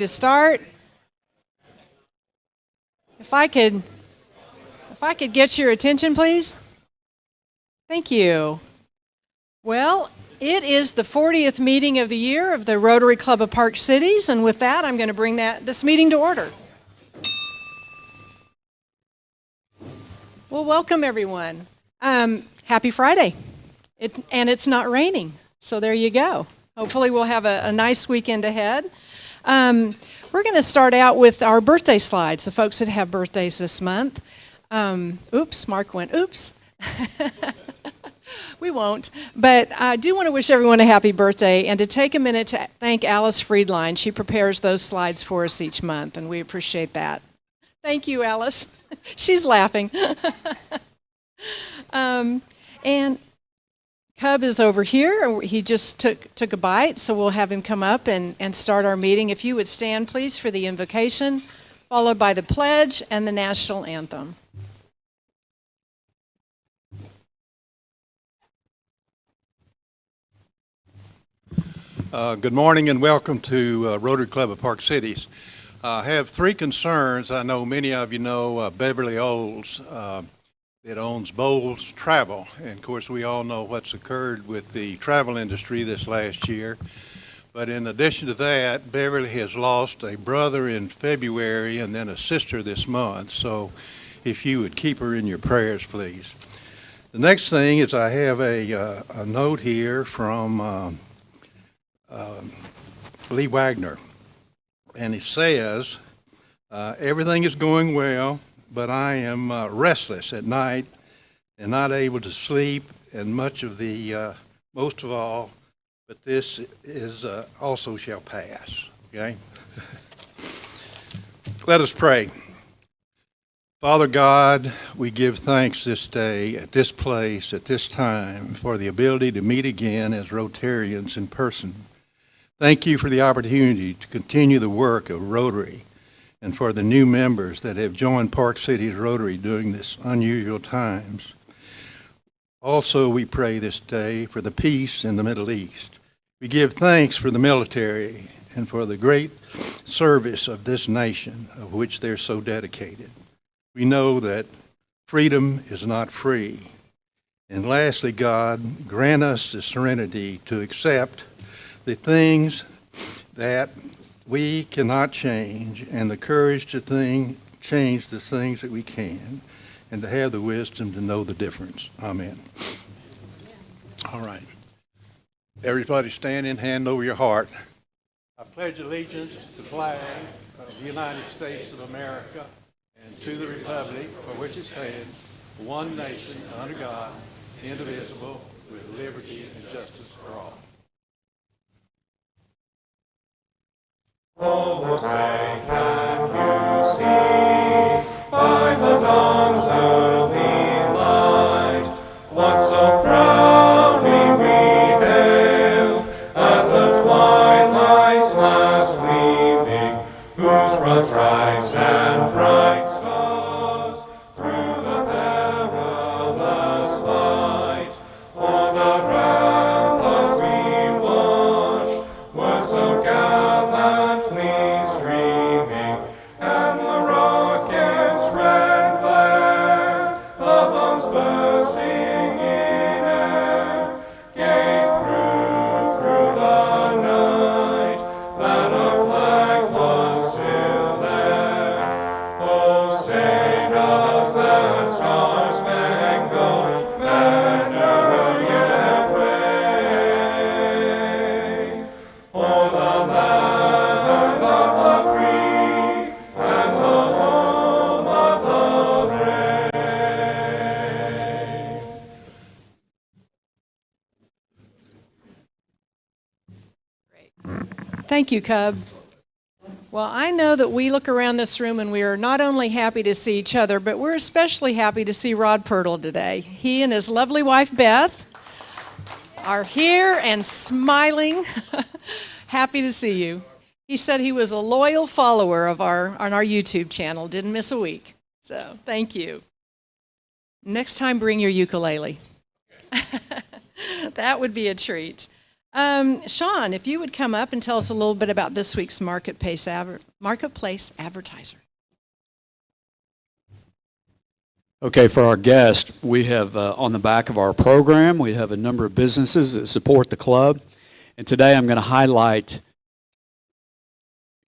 To start, if I could get your attention, please. Thank you. Well, it is the 40th meeting of the year of the Rotary Club of Park Cities, and with that, I'm going to bring this meeting to order. Well, welcome everyone. Happy Friday, and it's not raining, so there you go. Hopefully, we'll have a nice weekend ahead. We're going to start out with our birthday slides, the folks that have birthdays this month. Oops, Mark went, oops. We won't. But I do want to wish everyone a happy birthday and to take a minute to thank Alice Friedline. She prepares those slides for us each month, and we appreciate that. Thank you, Alice. She's laughing. And Cub is over here. He just took a bite, so we'll have him come up and start our meeting. If you would stand, please, for the invocation, followed by the pledge and the national anthem. Good morning and welcome to Rotary Club of Park Cities. I have three concerns. I know many of you know Beverly Olds. It owns Bowles Travel, and of course we all know what's occurred with the travel industry this last year. But in addition to that, Beverly has lost a brother in February and then a sister this month, so if you would keep her in your prayers, please. The next thing is I have a note here from Lee Wagner, and it says, everything is going well, but I am restless at night and not able to sleep, and most of all, but this is also shall pass, okay? Let us pray. Father God, we give thanks this day, at this place, at this time, for the ability to meet again as Rotarians in person. Thank you for the opportunity to continue the work of Rotary, and for the new members that have joined Park Cities Rotary during this unusual times. Also, we pray this day for the peace in the Middle East. We give thanks for the military and for the great service of this nation, of which they're so dedicated. We know that freedom is not free. And lastly, God, grant us the serenity to accept the things that we cannot change, and the courage to change the things that we can, and to have the wisdom to know the difference. Amen. All right. Everybody stand in, hand over your heart. I pledge allegiance to the flag of the United States of America and to the republic for which it stands, one nation, under God, indivisible, with liberty and justice for all. Oh, say, can you see by the dawn's early light what so proudly we hailed at the twilight's last gleaming, whose broad stripes and bright stars through the perilous fight o'er the ramparts we watched were so gallantly streaming, and the rockets' red glare, the bombs bursting in air, gave proof through the night that our flag was still there. Oh, say does that star-spangled banner yet wave o'er the land of the free and the home of the brave? Thank you, Cub. Well, I know that we look around this room and we are not only happy to see each other, but we're especially happy to see Rod Pirtle today. He and his lovely wife, Beth, are here and smiling. Happy to see you. He said he was a loyal follower of on our YouTube channel, didn't miss a week. So, thank you. Next time, bring your ukulele. That would be a treat. Shawn, if you would come up and tell us a little bit about this week's Marketplace Advertiser. Okay, for our guest, we have on the back of our program, we have a number of businesses that support the club. And today I'm going to highlight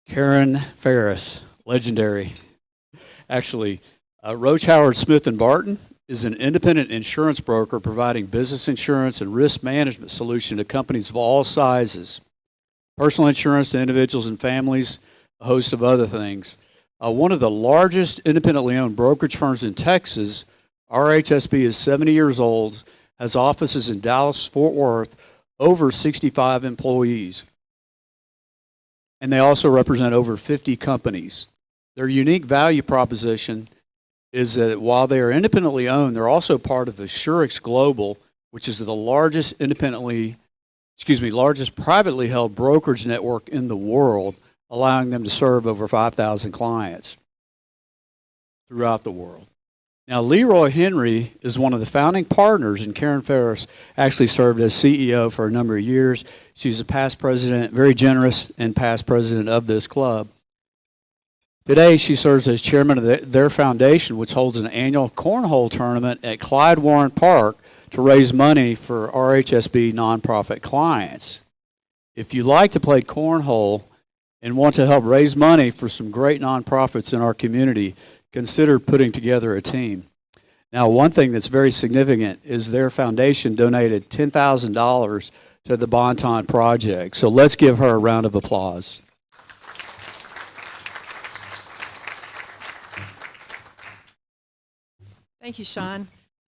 Karen FARRIS, legendary. Actually, Roach Howard Smith & Barton is an independent insurance broker providing business insurance and risk management solution to companies of all sizes. Personal insurance to individuals and families, a host of other things. One of the largest independently owned brokerage firms in Texas, RHSB is 70 years old, has offices in Dallas, Fort Worth, over 65 employees. And they also represent over 50 companies. Their unique value proposition is that while they are independently owned, they're also part of Assurix Global, which is the largest largest privately held brokerage network in the world, allowing them to serve over 5,000 clients throughout the world. Now, Leroy Henry is one of the founding partners, and Karen FARRIS actually served as CEO for a number of years. She's a past president, very generous and past president of this club. Today, she serves as chairman of their foundation, which holds an annual cornhole tournament at Clyde Warren Park to raise money for RHSB nonprofit clients. If you like to play cornhole and want to help raise money for some great nonprofits in our community, consider putting together a team. Now, one thing that's very significant is their foundation donated $10,000 to the Bonton Project. So let's give her a round of applause. Thank you, Shawn.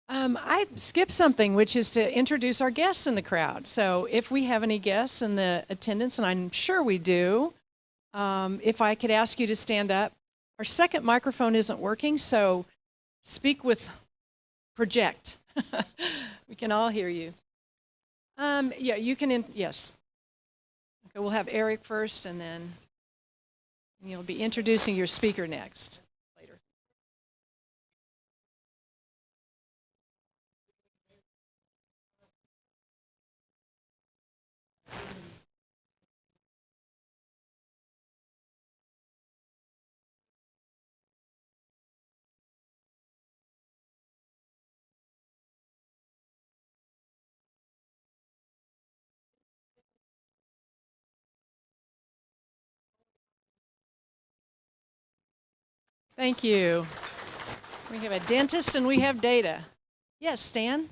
I skipped something, which is to introduce our guests in the crowd. So if we have any guests in the attendance, and I'm sure we do, if I could ask you to stand up. Our second microphone isn't working, so project. We can all hear you. Yeah, you can, yes. Okay, we'll have Eric first, and then you'll be introducing your speaker next. Later. Thank you. We have a dentist and we have data. Yes, Stan?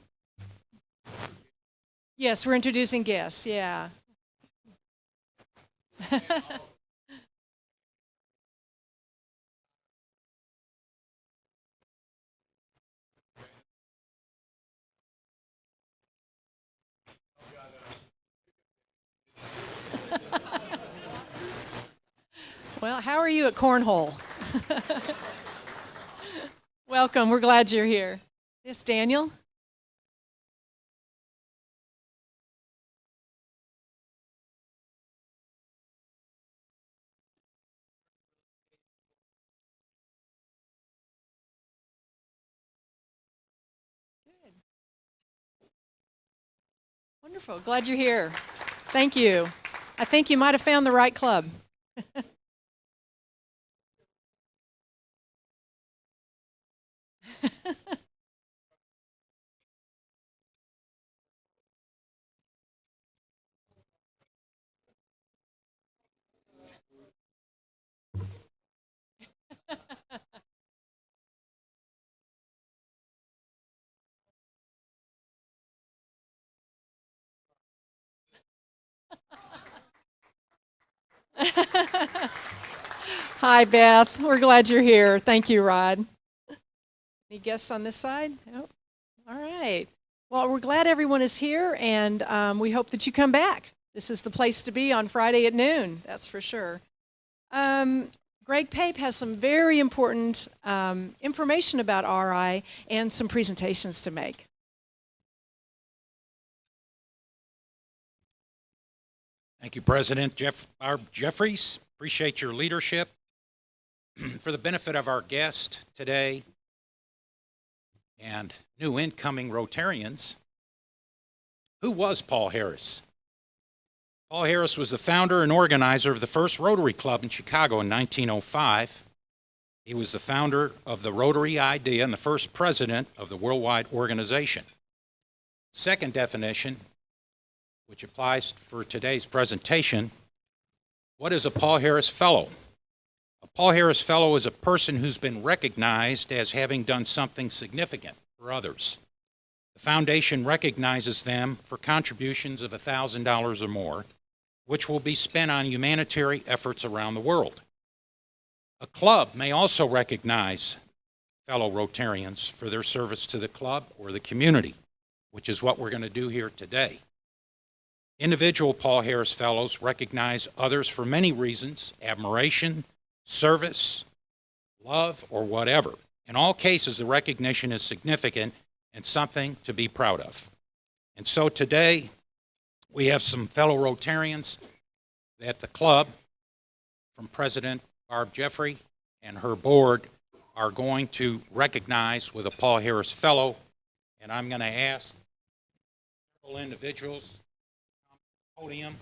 Yes, we're introducing guests, yeah. Well, how are you at cornhole? Welcome, we're glad you're here. Yes, Daniel? Good. Wonderful, glad you're here. Thank you. I think you might have found the right club. Hi, Beth. We're glad you're here. Thank you, Rod. Any guests on this side? Nope. All right. Well, we're glad everyone is here, and we hope that you come back. This is the place to be on Friday at noon, that's for sure. Greg Pape has some very important information about RI and some presentations to make. Thank you, President BARB Jeffries. Appreciate your leadership. For the benefit of our guest today and new incoming Rotarians, who was Paul Harris? Paul Harris was the founder and organizer of the first Rotary Club in Chicago in 1905. He was the founder of the Rotary idea and the first president of the worldwide organization. Second definition, which applies for today's presentation, what is a Paul Harris Fellow? A Paul Harris Fellow is a person who's been recognized as having done something significant for others. The foundation recognizes them for contributions of $1,000 or more, which will be spent on humanitarian efforts around the world. A club may also recognize fellow Rotarians for their service to the club or the community, which is what we're going to do here today. Individual Paul Harris Fellows recognize others for many reasons: admiration, service, love, or whatever. In all cases, the recognition is significant and something to be proud of. And so today, we have some fellow Rotarians at the club, from President Barb Jeffrey and her board, are going to recognize with a Paul Harris Fellow. And I'm going to ask several individuals on the podium.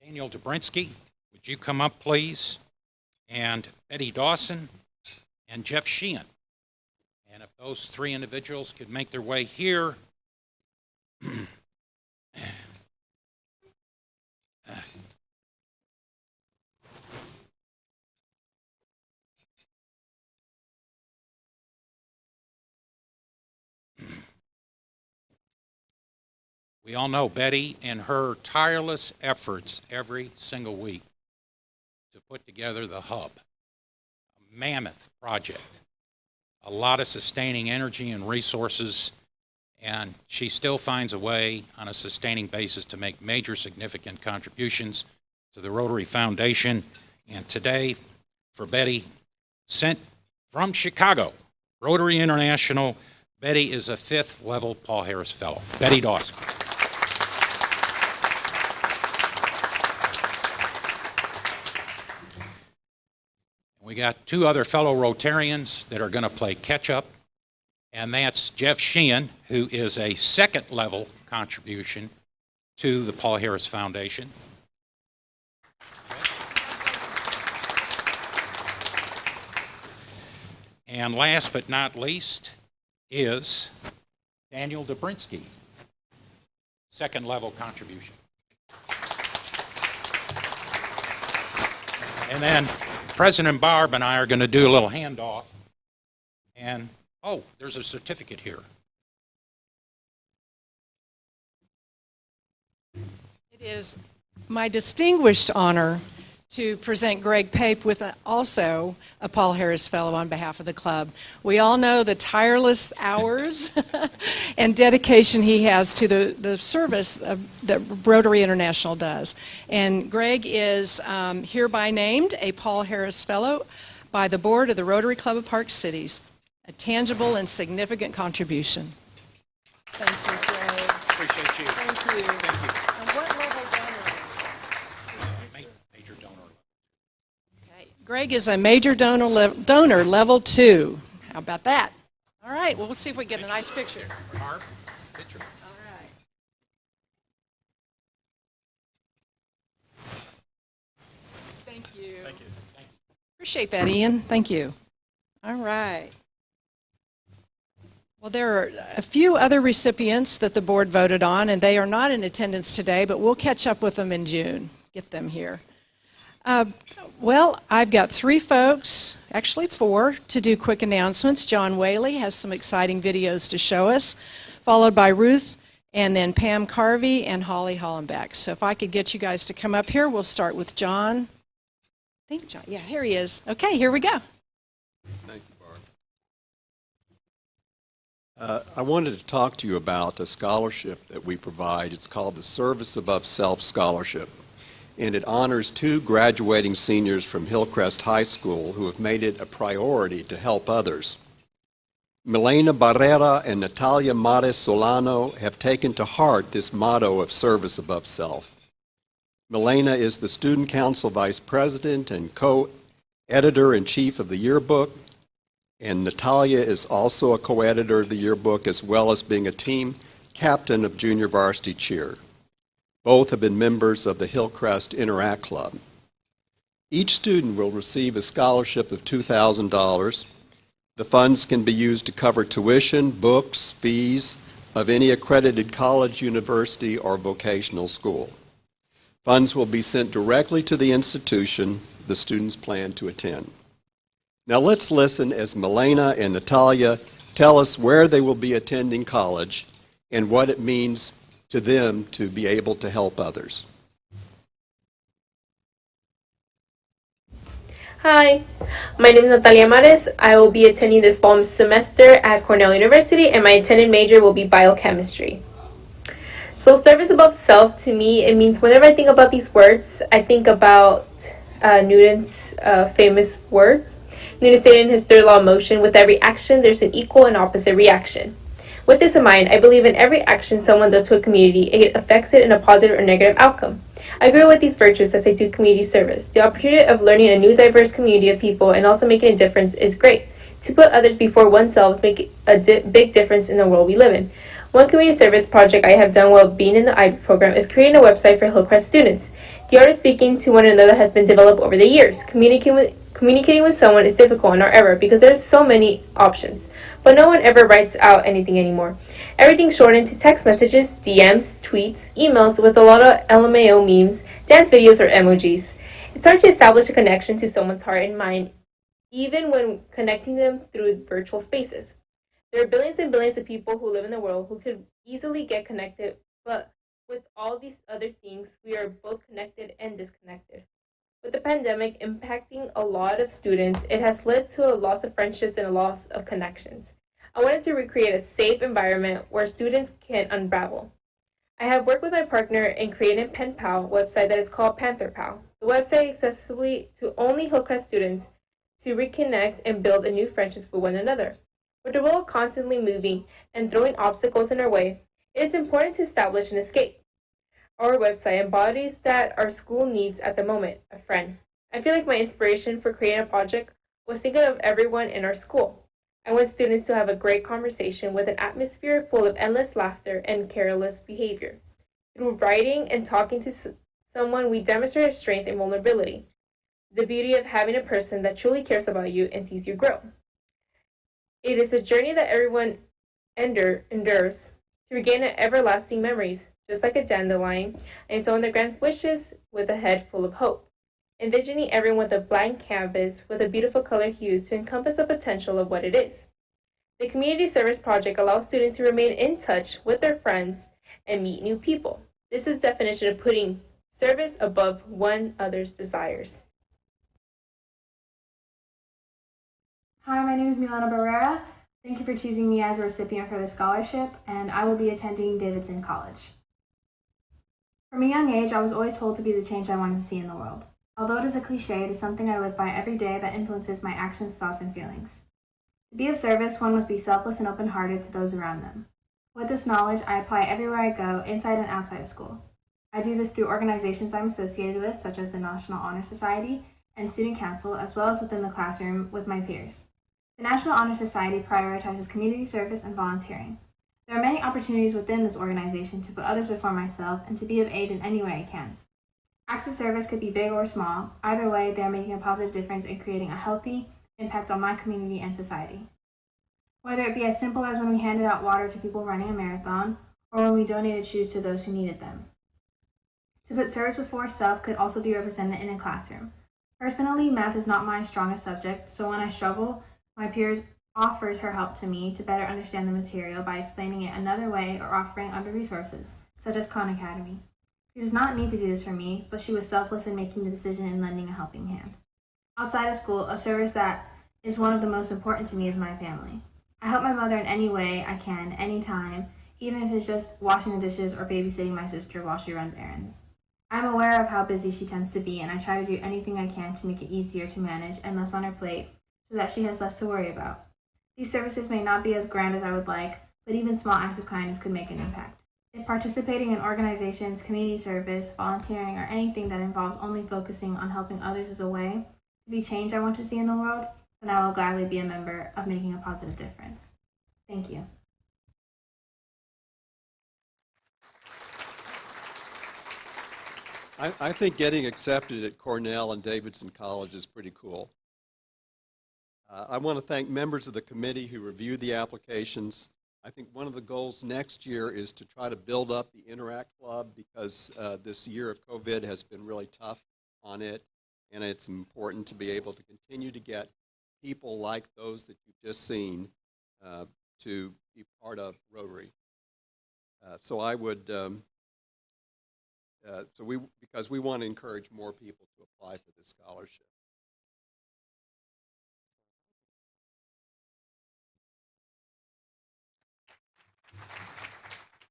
Daniel Dobrinsky, would you come up, please? And Betty Dawson and Jeff Sheehan. And if those three individuals could make their way here. We all know Betty and her tireless efforts every single week to put together the hub. A mammoth project. A lot of sustaining energy and resources, and she still finds a way on a sustaining basis to make major significant contributions to the Rotary Foundation. And today, for Betty, sent from Chicago, Rotary International, Betty is a 5th level Paul Harris Fellow. Betty Dawson. We got two other fellow Rotarians that are going to play catch-up, and that's Jeff Sheehan, who is a 2nd level contribution to the Paul Harris Foundation. And last but not least is Daniel Dobrinsky, 2nd level contribution. And then President Barb and I are going to do a little handoff. And, oh, there's a certificate here. It is my distinguished honor to present Greg Pape with also a Paul Harris Fellow on behalf of the club. We all know the tireless hours and dedication he has to the service that Rotary International does. And Greg is hereby named a Paul Harris Fellow by the board of the Rotary Club of Park Cities, a tangible and significant contribution. Thank you, Greg. Appreciate you. Thank you. Thank you. And what level donor? Major donor. Okay. Greg is a major donor level 2. How about that? All right, well, we'll see if we get a nice picture. Barb, picture. All right. Thank you. Thank you. Appreciate that, Ian. Thank you. All right. Well, there are a few other recipients that the board voted on, and they are not in attendance today, but we'll catch up with them in June, get them here. Well, I've got 3 folks, actually 4, to do quick announcements. John Whaley has some exciting videos to show us, followed by Ruth, and then Pam Carvey and Holly HOLLENBECK. So if I could get you guys to come up here, we'll start with John. I think John, yeah, here he is. Okay, here we go. Thank you, Barb. I wanted to talk to you about a scholarship that we provide. It's called the Service Above Self Scholarship, and it honors 2 graduating seniors from HILLCREST High School who have made it a priority to help others. Milena Barrera and Natalia Mares Solano have taken to heart this motto of service above self. Milena is the Student Council Vice President and co-editor-in-chief of the yearbook, and Natalia is also a co-editor of the yearbook, as well as being a team captain of junior varsity cheer. Both have been members of the HILLCREST Interact Club. Each student will receive a scholarship of $2,000. The funds can be used to cover tuition, books, fees of any accredited college, university, or vocational school. Funds will be sent directly to the institution the students plan to attend. Now let's listen as Milena and Natalia tell us where they will be attending college and what it means to them to be able to help others. Hi, my name is Natalia Mares. I will be attending this fall semester at Cornell University, and my intended major will be biochemistry. So service above self, to me, it means whenever I think about these words, I think about Newton's famous words. Newton stated in his third law of motion, with every action, there's an equal and opposite reaction. With this in mind, I believe in every action someone does to a community, it affects it in a positive or negative outcome. I grew with these virtues as I do community service. The opportunity of learning a new diverse community of people and also making a difference is great. To put others before oneself makes a big difference in the world we live in. One community service project I have done while being in the IB program is creating a website for HILLCREST students. The art of speaking to one another has been developed over the years. Communicating with someone is difficult in our era because there are so many options, but no one ever writes out anything anymore. Everything's shortened to text messages, DMs, tweets, emails with a lot of LMAO memes, dance videos, or emojis. It's hard to establish a connection to someone's heart and mind, even when connecting them through virtual spaces. There are billions and billions of people who live in the world who could easily get connected, but with all these other things, we are both connected and disconnected. With the pandemic impacting a lot of students, it has led to a loss of friendships and a loss of connections. I wanted to recreate a safe environment where students can unravel. I have worked with my partner in creating a pen pal website that is called Panther Pal. The website is accessible to only HILLCREST students to reconnect and build a new friendships with one another. With the world constantly moving and throwing obstacles in our way, it is important to establish an escape. Our website embodies that our school needs at the moment, a friend. I feel like my inspiration for creating a project was thinking of everyone in our school. I want students to have a great conversation with an atmosphere full of endless laughter and careless behavior. Through writing and talking to someone, we demonstrate our strength and vulnerability, the beauty of having a person that truly cares about you and sees you grow. It is a journey that everyone endures to regain everlasting memories, just like a dandelion, and someone that grants wishes with a head full of hope. Envisioning everyone with a blank canvas with a beautiful color hues to encompass the potential of what it is. The Community Service Project allows students to remain in touch with their friends and meet new people. This is the definition of putting service above one other's desires. Hi, my name is Milena Barrera. Thank you for choosing me as a recipient for the scholarship, and I will be attending Davidson College. From a young age, I was always told to be the change I wanted to see in the world. Although it is a cliche, it is something I live by every day that influences my actions, thoughts, and feelings. To be of service, one must be selfless and open-hearted to those around them. With this knowledge, I apply everywhere I go, inside and outside of school. I do this through organizations I'm associated with, such as the National Honor Society and Student Council, as well as within the classroom with my peers. The National Honor Society prioritizes community service and volunteering. There are many opportunities within this organization to put others before myself and to be of aid in any way I can. Acts of service could be big or small. Either way, they are making a positive difference in creating a healthy impact on my community and society. Whether it be as simple as when we handed out water to people running a marathon, or when we donated shoes to those who needed them. To put service before self could also be represented in a classroom. Personally, math is not my strongest subject, so when I struggle, my peers offers her help to me to better understand the material by explaining it another way or offering other resources, such as Khan Academy. She does not need to do this for me, but she was selfless in making the decision and lending a helping hand. Outside of school, a service that is one of the most important to me is my family. I help my mother in any way I can, anytime, even if it's just washing the dishes or babysitting my sister while she runs errands. I'm aware of how busy she tends to be, and I try to do anything I can to make it easier to manage and less on her plate so that she has less to worry about. These services may not be as grand as I would like, but even small acts of kindness could make an impact. If participating in organizations, community service, volunteering, or anything that involves only focusing on helping others is a way to be change I want to see in the world, then I will gladly be a member of making a positive difference. Thank you. I think getting accepted at Cornell and Davidson College is pretty cool. I want to thank members of the committee who reviewed the applications. I think one of the goals next year is to try to build up the Interact Club because this year of COVID has been really tough on it, and it's important to be able to continue to get people like those that you've just seen to be part of Rotary. So I would, because we want to encourage more people to apply for this scholarship.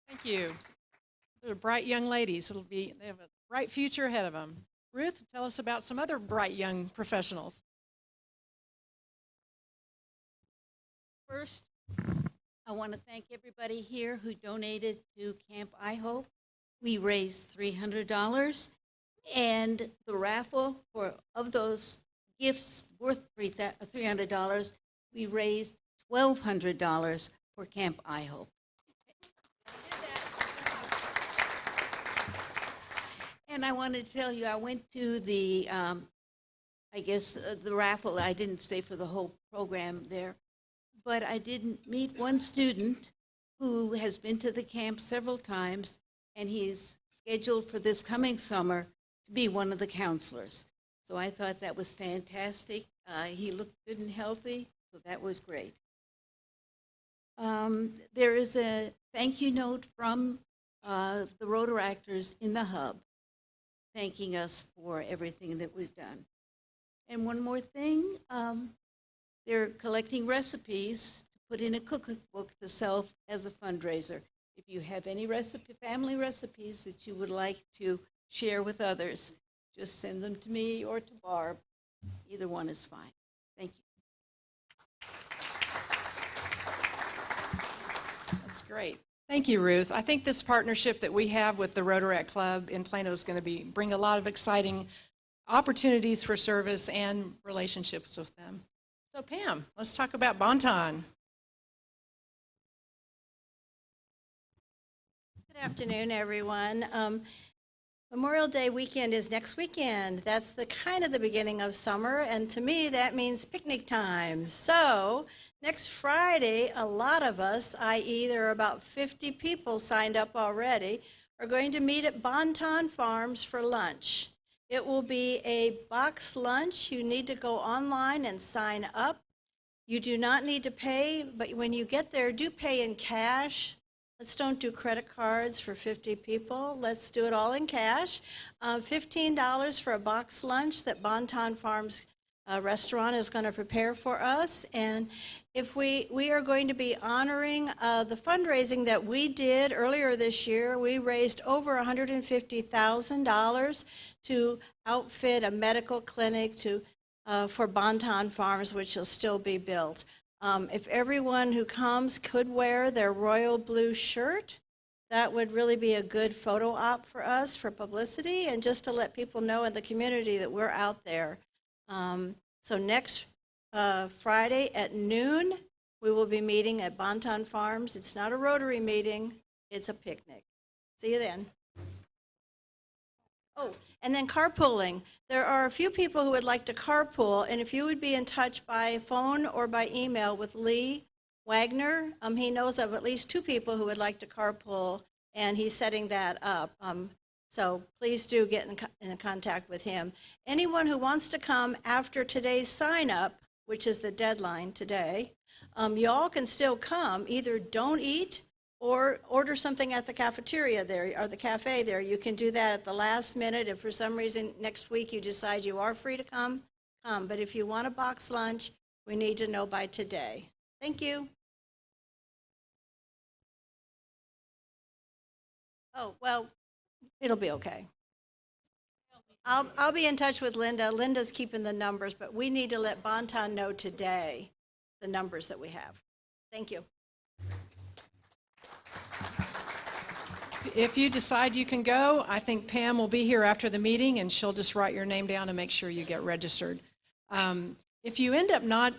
Thank you. They're bright young ladies. They have a bright future ahead of them. Ruth, tell us about some other bright young professionals. First, I want to thank everybody here who donated to Camp IHOPE. We raised $300, and the raffle of those gifts worth $300, we raised $1,200 for Camp IHOPE. And I wanted to tell you, I went to the, the raffle. I didn't stay for the whole program there, but I did meet one student who has been to the camp several times, and he's scheduled for this coming summer to be one of the counselors. So I thought that was fantastic. He looked good and healthy, so that was great. There is a thank you note from the Rotaractors in the hub, thanking us for everything that we've done. And one more thing, they're collecting recipes to put in a cookbook to sell as a fundraiser. If you have any family recipes that you would like to share with others, just send them to me or to Barb. Either one is fine. Thank you. That's great. Thank you, Ruth. I think this partnership that we have with the Rotaract Club in Plano is going to bring a lot of exciting opportunities for service and relationships with them. So Pam, let's talk about Bonton. Good afternoon, everyone. Memorial Day weekend is next weekend. That's the kind of the beginning of summer, and to me that means picnic time. So next Friday, a lot of us, i.e. there are about 50 people signed up already, are going to meet at Bonton Farms for lunch. It will be a box lunch. You need to go online and sign up. You do not need to pay, but when you get there, do pay in cash. Let's don't do credit cards for 50 people. Let's do it all in cash. $15 for a box lunch that Bonton Farms restaurant is going to prepare for us. And if we are going to be honoring the fundraising that we did earlier this year. We raised over $150,000 to outfit a medical clinic for Bonton Farms, which will still be built. If everyone who comes could wear their royal blue shirt, that would really be a good photo op for us for publicity and just to let people know in the community that we're out there. So next Friday at noon, we will be meeting at Bonton Farms. It's not a Rotary meeting, it's a picnic. See you then. Oh, and then carpooling. There are a few people who would like to carpool, and if you would be in touch by phone or by email with Lee Wagner, he knows of at least 2 people who would like to carpool, and he's setting that up. So please do get in contact with him. Anyone who wants to come after today's sign up, which is the deadline today, y'all can still come. Either don't eat or order something at the cafeteria there or the cafe there. You can do that at the last minute. If for some reason next week you decide you are free to come, come. But if you want a box lunch, we need to know by today. Thank you. Oh, well, it'll be okay. I'll be in touch with Linda. Linda's keeping the numbers, but we need to let Bonton know today the numbers that we have. Thank you. If you decide you can go, I think Pam will be here after the meeting, and she'll just write your name down and make sure you get registered. If you end up not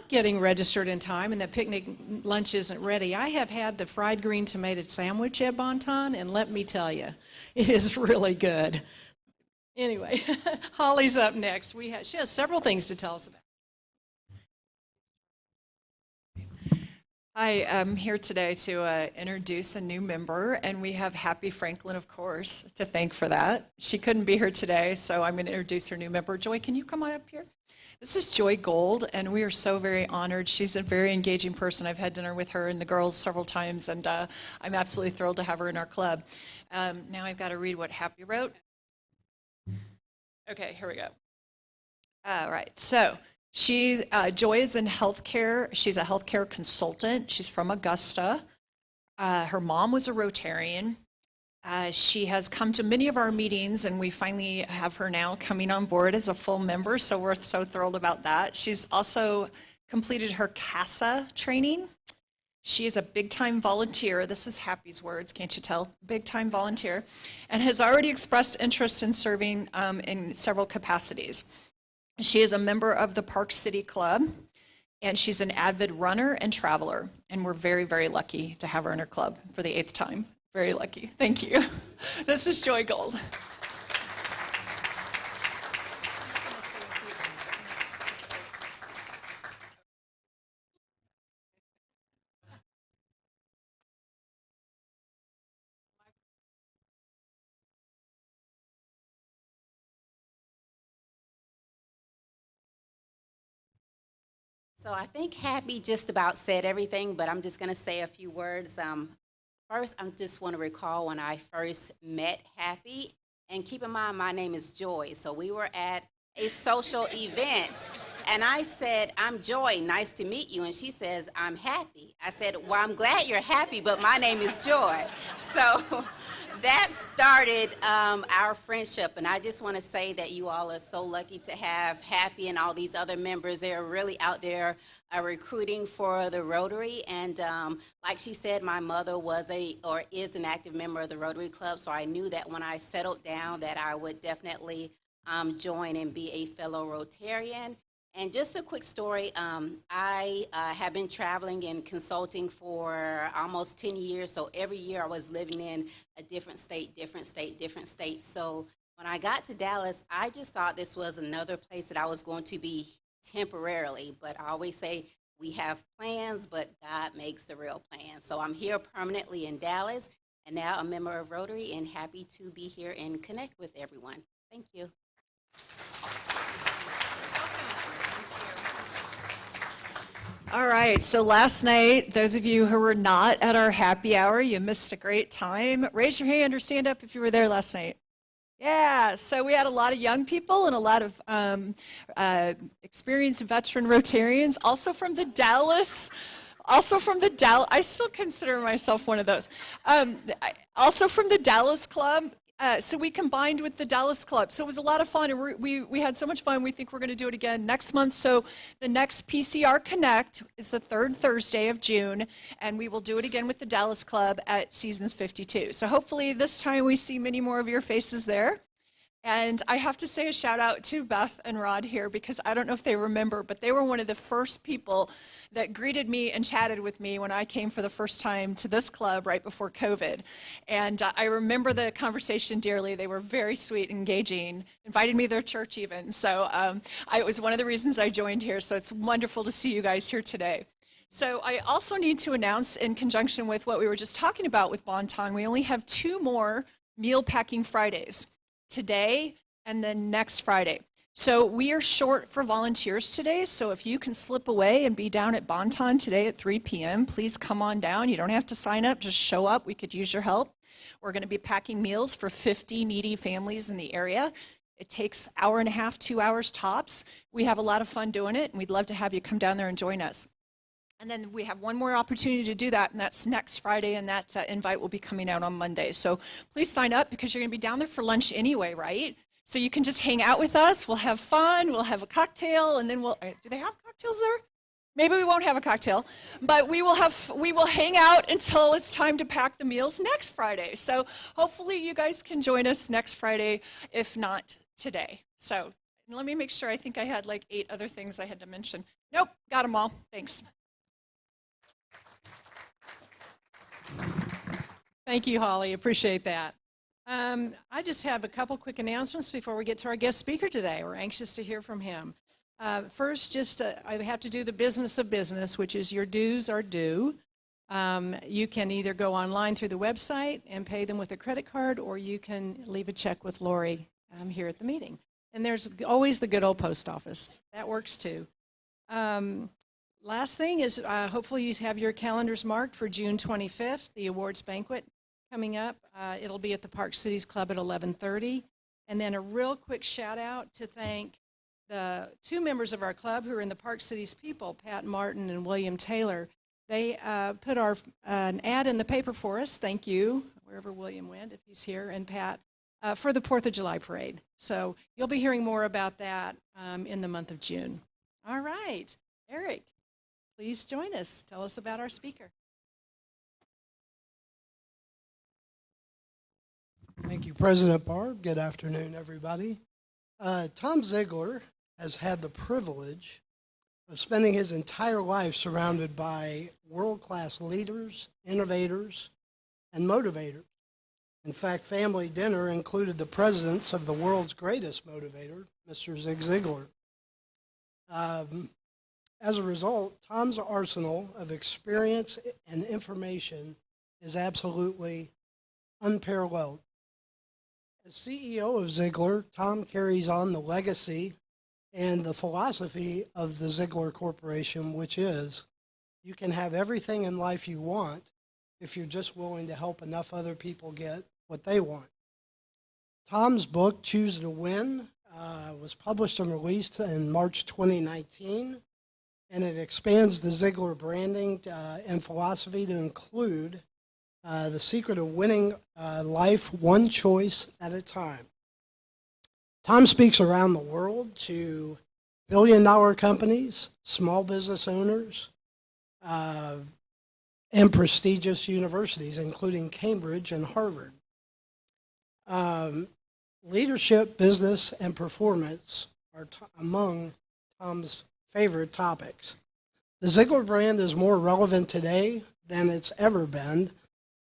getting registered in time and the picnic lunch isn't ready, I have had the fried green tomato sandwich at Bonton, and let me tell you, it is really good. Anyway, Holly's up next. She has several things to tell us about. Hi, I'm here today to introduce a new member, and we have Happy Franklin, of course, to thank for that. She couldn't be here today, so I'm going to introduce her new member. Joy, can you come on up here? This is Joy Gold, and we are so very honored. She's a very engaging person. I've had dinner with her and the girls several times, and I'm absolutely thrilled to have her in our club. Now I've got to read what Happy wrote. Okay, here we go. All right, so Joy is in healthcare. She's a healthcare consultant. She's from Augusta. Her mom was a Rotarian. She has come to many of our meetings, and we finally have her now coming on board as a full member, so we're so thrilled about that. She's also completed her CASA training. She is a big-time volunteer. This is Happy's words, can't you tell? Big-time volunteer, and has already expressed interest in serving in several capacities. She is a member of the Park City Club, and she's an avid runner and traveler, and we're very, very lucky to have her in our club for the 8th time. Very lucky. Thank you. This is Joy Gold. So I think Happy just about said everything, but I'm just going to say a few words. First, I just want to recall when I first met Happy, and keep in mind my name is Joy, so we were at a social event, and I said, "I'm Joy, nice to meet you," and she says, "I'm Happy." I said, "Well, I'm glad you're happy, but my name is Joy." So that started our friendship, and I just want to say that you all are so lucky to have Happy and all these other members. They're really out there recruiting for the Rotary, and like she said, my mother is an active member of the Rotary Club, so I knew that when I settled down that I would definitely join and be a fellow Rotarian. And just a quick story, I have been traveling and consulting for almost 10 years, so every year I was living in a different state. So when I got to Dallas, I just thought this was another place that I was going to be temporarily, but I always say we have plans, but God makes the real plan. So I'm here permanently in Dallas, and now a member of Rotary, and happy to be here and connect with everyone. Thank you. All right, so last night, those of you who were not at our happy hour, you missed a great time. Raise your hand or stand up if you were there last night. Yeah, so we had a lot of young people and a lot of experienced veteran Rotarians, also from the Dallas, I still consider myself one of those. Also from the Dallas Club. So we combined with the Dallas Club. So it was a lot of fun, and we had so much fun. We think we're going to do it again next month. So the next PCR Connect is the 3rd Thursday of June, and we will do it again with the Dallas Club at Seasons 52. So hopefully this time we see many more of your faces there. And I have to say a shout out to Beth and Rod here, because I don't know if they remember, but they were one of the first people that greeted me and chatted with me when I came for the first time to this club right before COVID. And I remember the conversation dearly. They were very sweet, engaging, invited me to their church even. So it was one of the reasons I joined here. So it's wonderful to see you guys here today. So I also need to announce, in conjunction with what we were just talking about with Bonton, we only have 2 more meal packing Fridays. Today and then next Friday. So we are short for volunteers today, so if you can slip away and be down at Bonton today at 3 p.m., please come on down. You don't have to sign up, just show up. We could use your help. We're going to be packing meals for 50 needy families in the area. It takes an hour and a half, 2 hours tops. We have a lot of fun doing it, and we'd love to have you come down there and join us. And then we have one more opportunity to do that, and that's next Friday, and that invite will be coming out on Monday. So please sign up, because you're going to be down there for lunch anyway, right? So you can just hang out with us. We'll have fun. We'll have a cocktail, and then do they have cocktails there? Maybe we won't have a cocktail, but we will hang out until it's time to pack the meals next Friday. So hopefully you guys can join us next Friday, if not today. So let me make sure. I think I had like 8 other things I had to mention. Nope, got them all. Thanks. Thank you, Holly. Appreciate that. I just have a couple quick announcements before we get to our guest speaker today. We're anxious to hear from him. First, I have to do the business of business, which is your dues are due. You can either go online through the website and pay them with a credit card, or you can leave a check with Lori here at the meeting. And there's always the good old post office. That works too. Last thing is hopefully you have your calendars marked for June 25th, the awards banquet coming up. It'll be at the Park Cities Club at 11:30. And then a real quick shout out to thank the two members of our club who are in the Park Cities people, Pat Martin and William Taylor. They put an ad in the paper for us, thank you, wherever William went, if he's here, and Pat, for the 4th of July parade. So you'll be hearing more about that in the month of June. All right, Eric, please join us. Tell us about our speaker. Thank you, President Barb. Good afternoon, everybody. Tom Ziglar has had the privilege of spending his entire life surrounded by world-class leaders, innovators, and motivators. In fact, family dinner included the presence of the world's greatest motivator, Mr. Zig Ziglar. As a result, Tom's arsenal of experience and information is absolutely unparalleled. As CEO of Ziglar, Tom carries on the legacy and the philosophy of the Ziglar Corporation, which is, you can have everything in life you want if you're just willing to help enough other people get what they want. Tom's book, Choose to Win, was published and released in March 2019, and it expands the Ziglar branding and philosophy to include the secret of winning life one choice at a time. Tom speaks around the world to billion-dollar companies, small business owners, and prestigious universities, including Cambridge and Harvard. Leadership, business, and performance are among Tom's favorite topics. The Ziglar brand is more relevant today than it's ever been.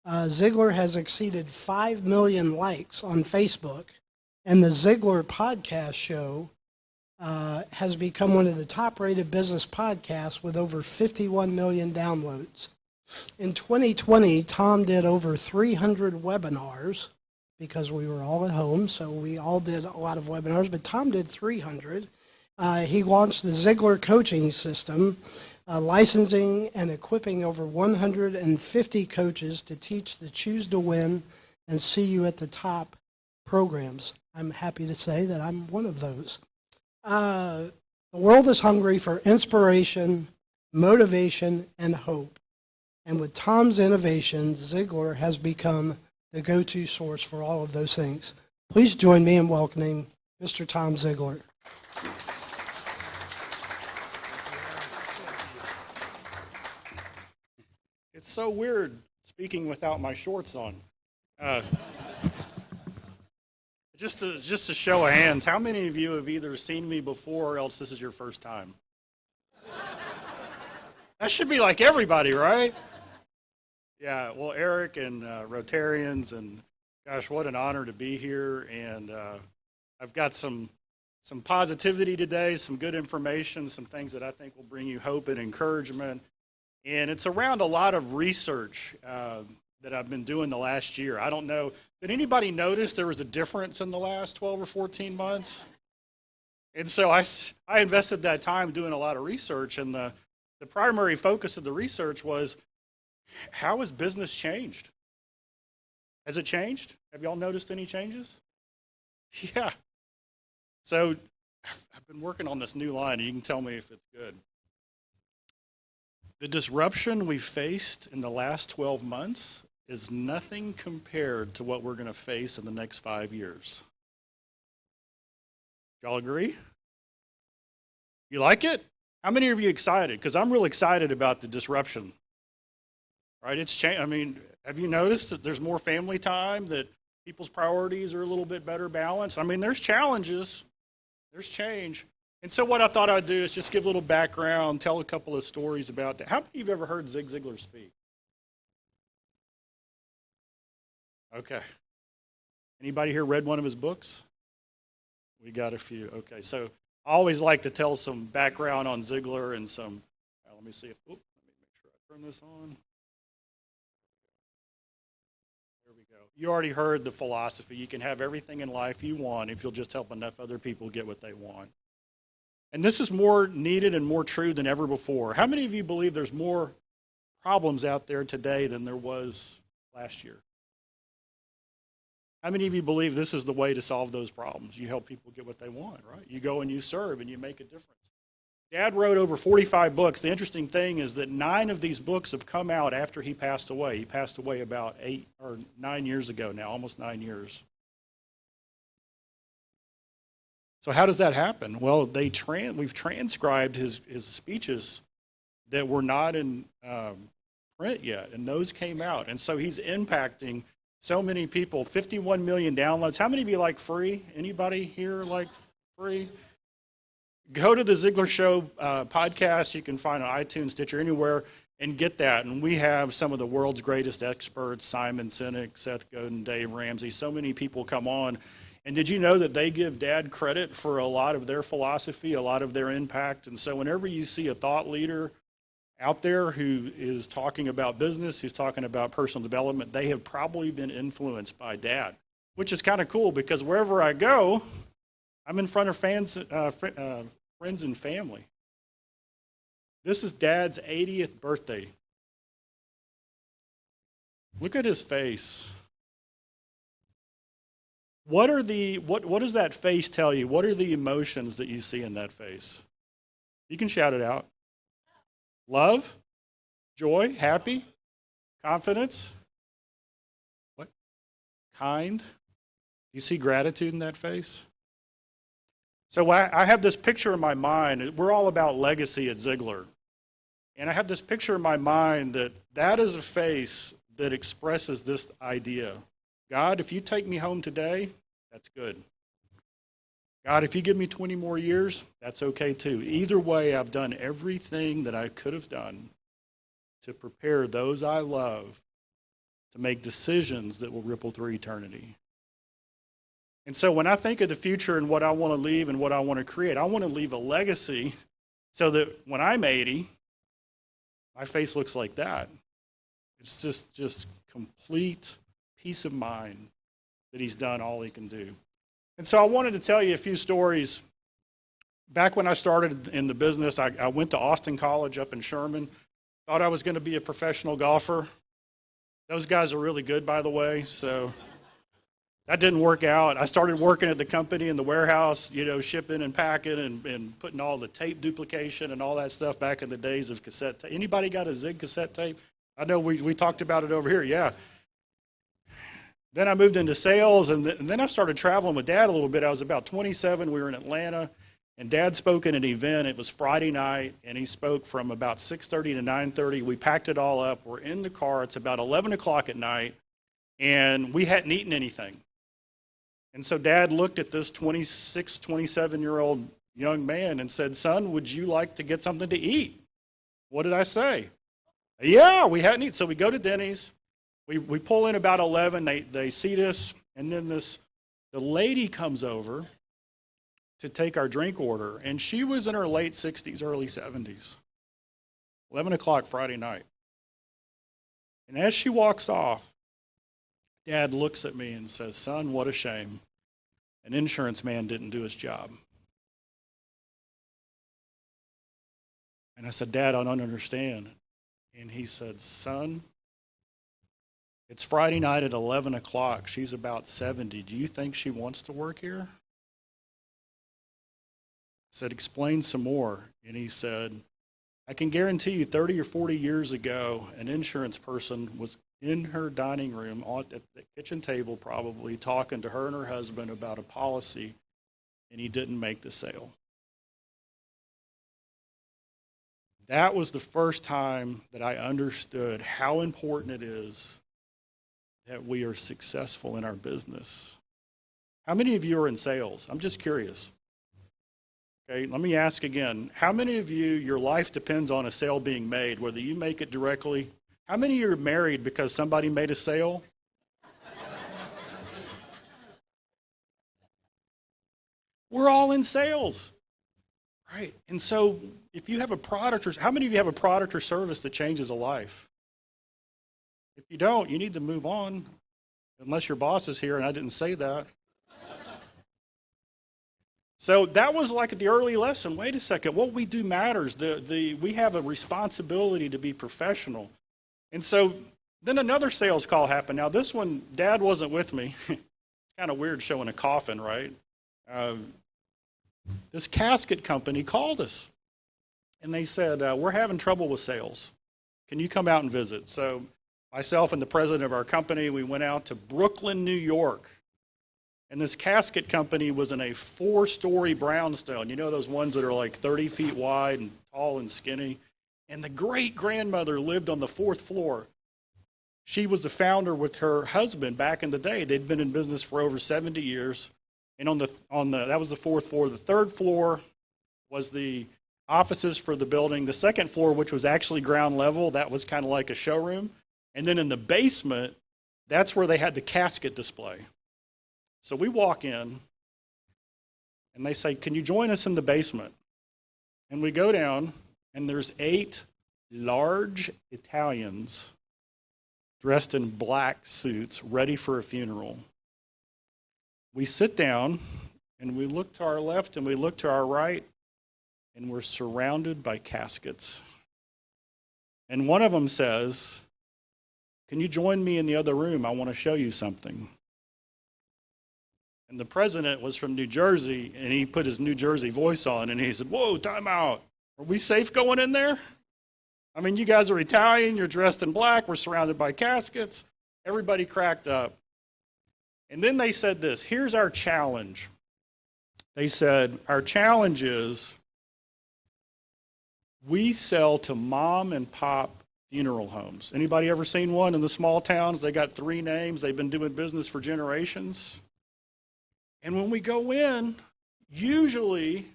Ziglar has exceeded 5 million likes on Facebook, and the Ziglar podcast show has become one of the top-rated business podcasts with over 51 million downloads. In 2020, Tom did over 300 webinars because we were all at home, so we all did a lot of webinars, but Tom did 300. He launched the Ziglar coaching system, licensing and equipping over 150 coaches to teach the Choose to Win and See You at the Top programs. I'm happy to say that I'm one of those. The world is hungry for inspiration, motivation, and hope. And with Tom's innovation, Ziglar has become the go-to source for all of those things. Please join me in welcoming Mr. Tom Ziglar. It's so weird speaking without my shorts on. Just a show of hands, how many of you have either seen me before or else this is your first time? That should be like everybody, right? Yeah, well, Eric and Rotarians, and gosh, what an honor to be here. And I've got some positivity today, some good information, some things that I think will bring you hope and encouragement. And it's around a lot of research that I've been doing the last year. I don't know, did anybody notice there was a difference in the last 12 or 14 months? And so I invested that time doing a lot of research, and the primary focus of the research was, how has business changed? Has it changed? Have y'all noticed any changes? Yeah. So I've been working on this new line, and you can tell me if it's good. The disruption we faced in the last 12 months is nothing compared to what we're going to face in the next 5 years. Y'all agree? You like it? How many of you excited? Because I'm real excited about the disruption. Right? It's changed. I mean, have you noticed that there's more family time, that people's priorities are a little bit better balanced? I mean, there's challenges. There's change. And so what I thought I'd do is just give a little background, tell a couple of stories about that. How many of you have ever heard Zig Ziglar speak? Okay. Anybody here read one of his books? We got a few. Okay, so I always like to tell some background on Ziglar and some, let me see if, let me make sure I turn this on. There we go. You already heard the philosophy. You can have everything in life you want if you'll just help enough other people get what they want. And this is more needed and more true than ever before. How many of you believe there's more problems out there today than there was last year? How many of you believe this is the way to solve those problems? You help people get what they want, right? You go and you serve and you make a difference. Dad wrote over 45 books. The interesting thing is that 9 of these books have come out after he passed away. He passed away about 8 or 9 years ago now, almost 9 years. So how does that happen? Well, we've transcribed his speeches that were not in print yet, and those came out. And so he's impacting so many people. 51 million downloads. How many of you like free? Anybody here like free? Go to the Ziglar Show podcast. You can find on iTunes, Stitcher, anywhere, and get that. And we have some of the world's greatest experts, Simon Sinek, Seth Godin, Dave Ramsey. So many people come on. And did you know that they give Dad credit for a lot of their philosophy, a lot of their impact? And so whenever you see a thought leader out there who is talking about business, who's talking about personal development, they have probably been influenced by Dad, which is kind of cool because wherever I go, I'm in front of friends and family. This is Dad's 80th birthday. Look at his face. What does that face tell you? What are the emotions that you see in that face? You can shout it out. Love, joy, happy, confidence. What? Kind. You see gratitude in that face? So I have this picture in my mind. We're all about legacy at Ziglar. And I have this picture in my mind that is a face that expresses this idea. God, if you take me home today, that's good. God, if you give me 20 more years, that's okay too. Either way, I've done everything that I could have done to prepare those I love to make decisions that will ripple through eternity. And so when I think of the future and what I want to leave and what I want to create, I want to leave a legacy so that when I'm 80, my face looks like that. It's just complete peace of mind that he's done all he can do. And so I wanted to tell you a few stories. Back when I started in the business, I went to Austin College up in Sherman. Thought I was going to be a professional golfer. Those guys are really good, by the way, so that didn't work out. I started working at the company in the warehouse, shipping and packing and putting all the tape duplication and all that stuff back in the days of cassette tape. Anybody got a Zig cassette tape? I know we talked about it over here, yeah. Then I moved into sales, and then I started traveling with Dad a little bit. I was about 27. We were in Atlanta, and Dad spoke at an event. It was Friday night, and he spoke from about 6:30 to 9:30. We packed it all up. We're in the car. It's about 11 o'clock at night, and we hadn't eaten anything. And so Dad looked at this 26, 27-year-old young man and said, "Son, would you like to get something to eat?" What did I say? Yeah, we hadn't eaten. So we go to Denny's. We pull in about 11, they seat us, and then the lady comes over to take our drink order, and she was in her late 60s, early 70s. 11 o'clock Friday night. And as she walks off, Dad looks at me and says, "Son, what a shame. An insurance man didn't do his job." And I said, "Dad, I don't understand." And he said, "Son, it's Friday night at 11 o'clock. She's about 70. Do you think she wants to work here?" I said, "Explain some more." And he said, "I can guarantee you 30 or 40 years ago, an insurance person was in her dining room at the kitchen table probably talking to her and her husband about a policy, and he didn't make the sale." That was the first time that I understood how important it is that we are successful in our business. How many of you are in sales? I'm just curious. Okay, let me ask again. How many of you, your life depends on a sale being made, whether you make it directly? How many of you are married because somebody made a sale? We're all in sales, right? And so if you have a product, or how many of you have a product or service that changes a life? If you don't, you need to move on, unless your boss is here, and I didn't say that. So that was like the early lesson. Wait a second, what we do matters. We have a responsibility to be professional. And so then another sales call happened. Now this one, Dad wasn't with me. It's kind of weird showing a coffin, right? This casket company called us. And they said, we're having trouble with sales. Can you come out and visit? So myself and the president of our company, we went out to Brooklyn, New York. And this casket company was in a 4-story brownstone. You know those ones that are like 30 feet wide and tall and skinny? And the great-grandmother lived on the 4th floor. She was the founder with her husband back in the day. They'd been in business for over 70 years. And that was the 4th floor. The 3rd floor was the offices for the building. The 2nd floor, which was actually ground level, that was kind of like a showroom. And then in the basement, that's where they had the casket display. So we walk in, and they say, can you join us in the basement? And we go down, and there's 8 large Italians dressed in black suits, ready for a funeral. We sit down, and we look to our left, and we look to our right, and we're surrounded by caskets. And one of them says, can you join me in the other room? I want to show you something. And the president was from New Jersey, and he put his New Jersey voice on, and he said, whoa, time out. Are we safe going in there? I mean, you guys are Italian, you're dressed in black, we're surrounded by caskets. Everybody cracked up. And then they said this, here's our challenge. They said, our challenge is we sell to mom and pop funeral homes. Anybody ever seen one in the small towns? They got 3 names, they've been doing business for generations. And when we go in, usually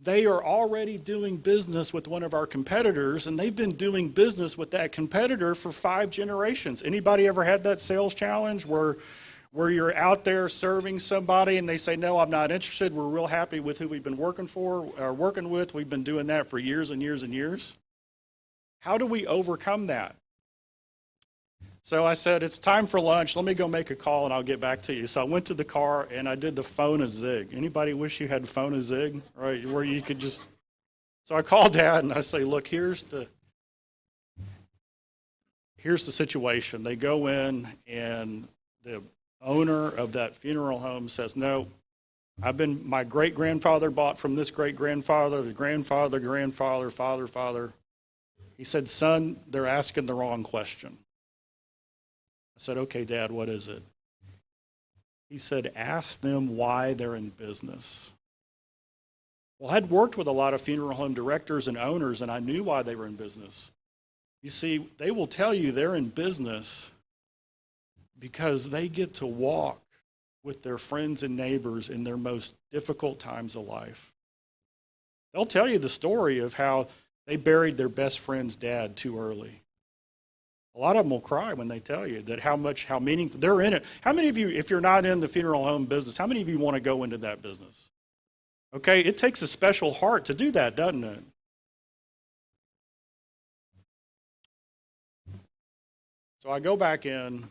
they are already doing business with one of our competitors, and they've been doing business with that competitor for 5 generations. Anybody ever had that sales challenge where you're out there serving somebody and they say, no, I'm not interested. We're real happy with who we've been working with. We've been doing that for years and years and years. How do we overcome that? So I said, it's time for lunch. Let me go make a call and I'll get back to you. So I went to the car and I did the phone a zig. Anybody wish you had phone a zig, right? Where you could just, so I called Dad and I say, look, here's the situation. They go in and the owner of that funeral home says, no, my great-grandfather bought from this great-grandfather, the grandfather, grandfather, father. He said, son, they're asking the wrong question. I said, okay, Dad, what is it? He said, ask them why they're in business. Well, I'd worked with a lot of funeral home directors and owners, and I knew why they were in business. You see, they will tell you they're in business because they get to walk with their friends and neighbors in their most difficult times of life. They'll tell you the story of how they buried their best friend's dad too early. A lot of them will cry when they tell you that how meaningful they're in it. How many of you, if you're not in the funeral home business, how many of you want to go into that business? Okay, it takes a special heart to do that, doesn't it? So I go back in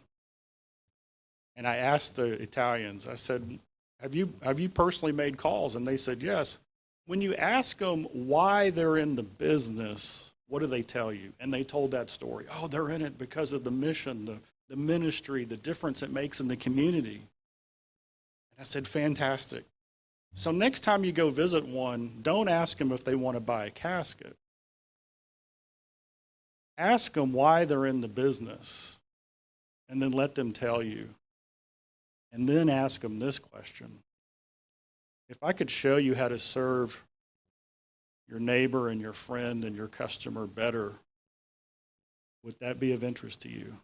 and I asked the Italians, I said, have you personally made calls? And they said, yes. When you ask them why they're in the business, what do they tell you? And they told that story. Oh, they're in it because of the mission, the ministry, the difference it makes in the community. And I said, fantastic. So next time you go visit one, don't ask them if they want to buy a casket. Ask them why they're in the business, and then let them tell you. And then ask them this question. If I could show you how to serve your neighbor and your friend and your customer better, would that be of interest to you?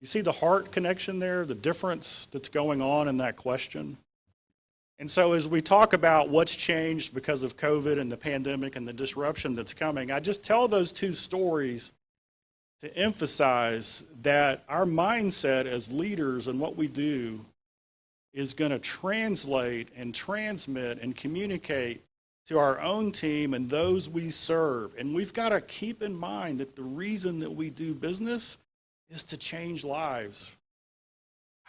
You see the heart connection there, the difference that's going on in that question? And so as we talk about what's changed because of COVID and the pandemic and the disruption that's coming, I just tell those 2 stories to emphasize that our mindset as leaders and what we do is going to translate and transmit and communicate to our own team and those we serve. And we've got to keep in mind that the reason that we do business is to change lives.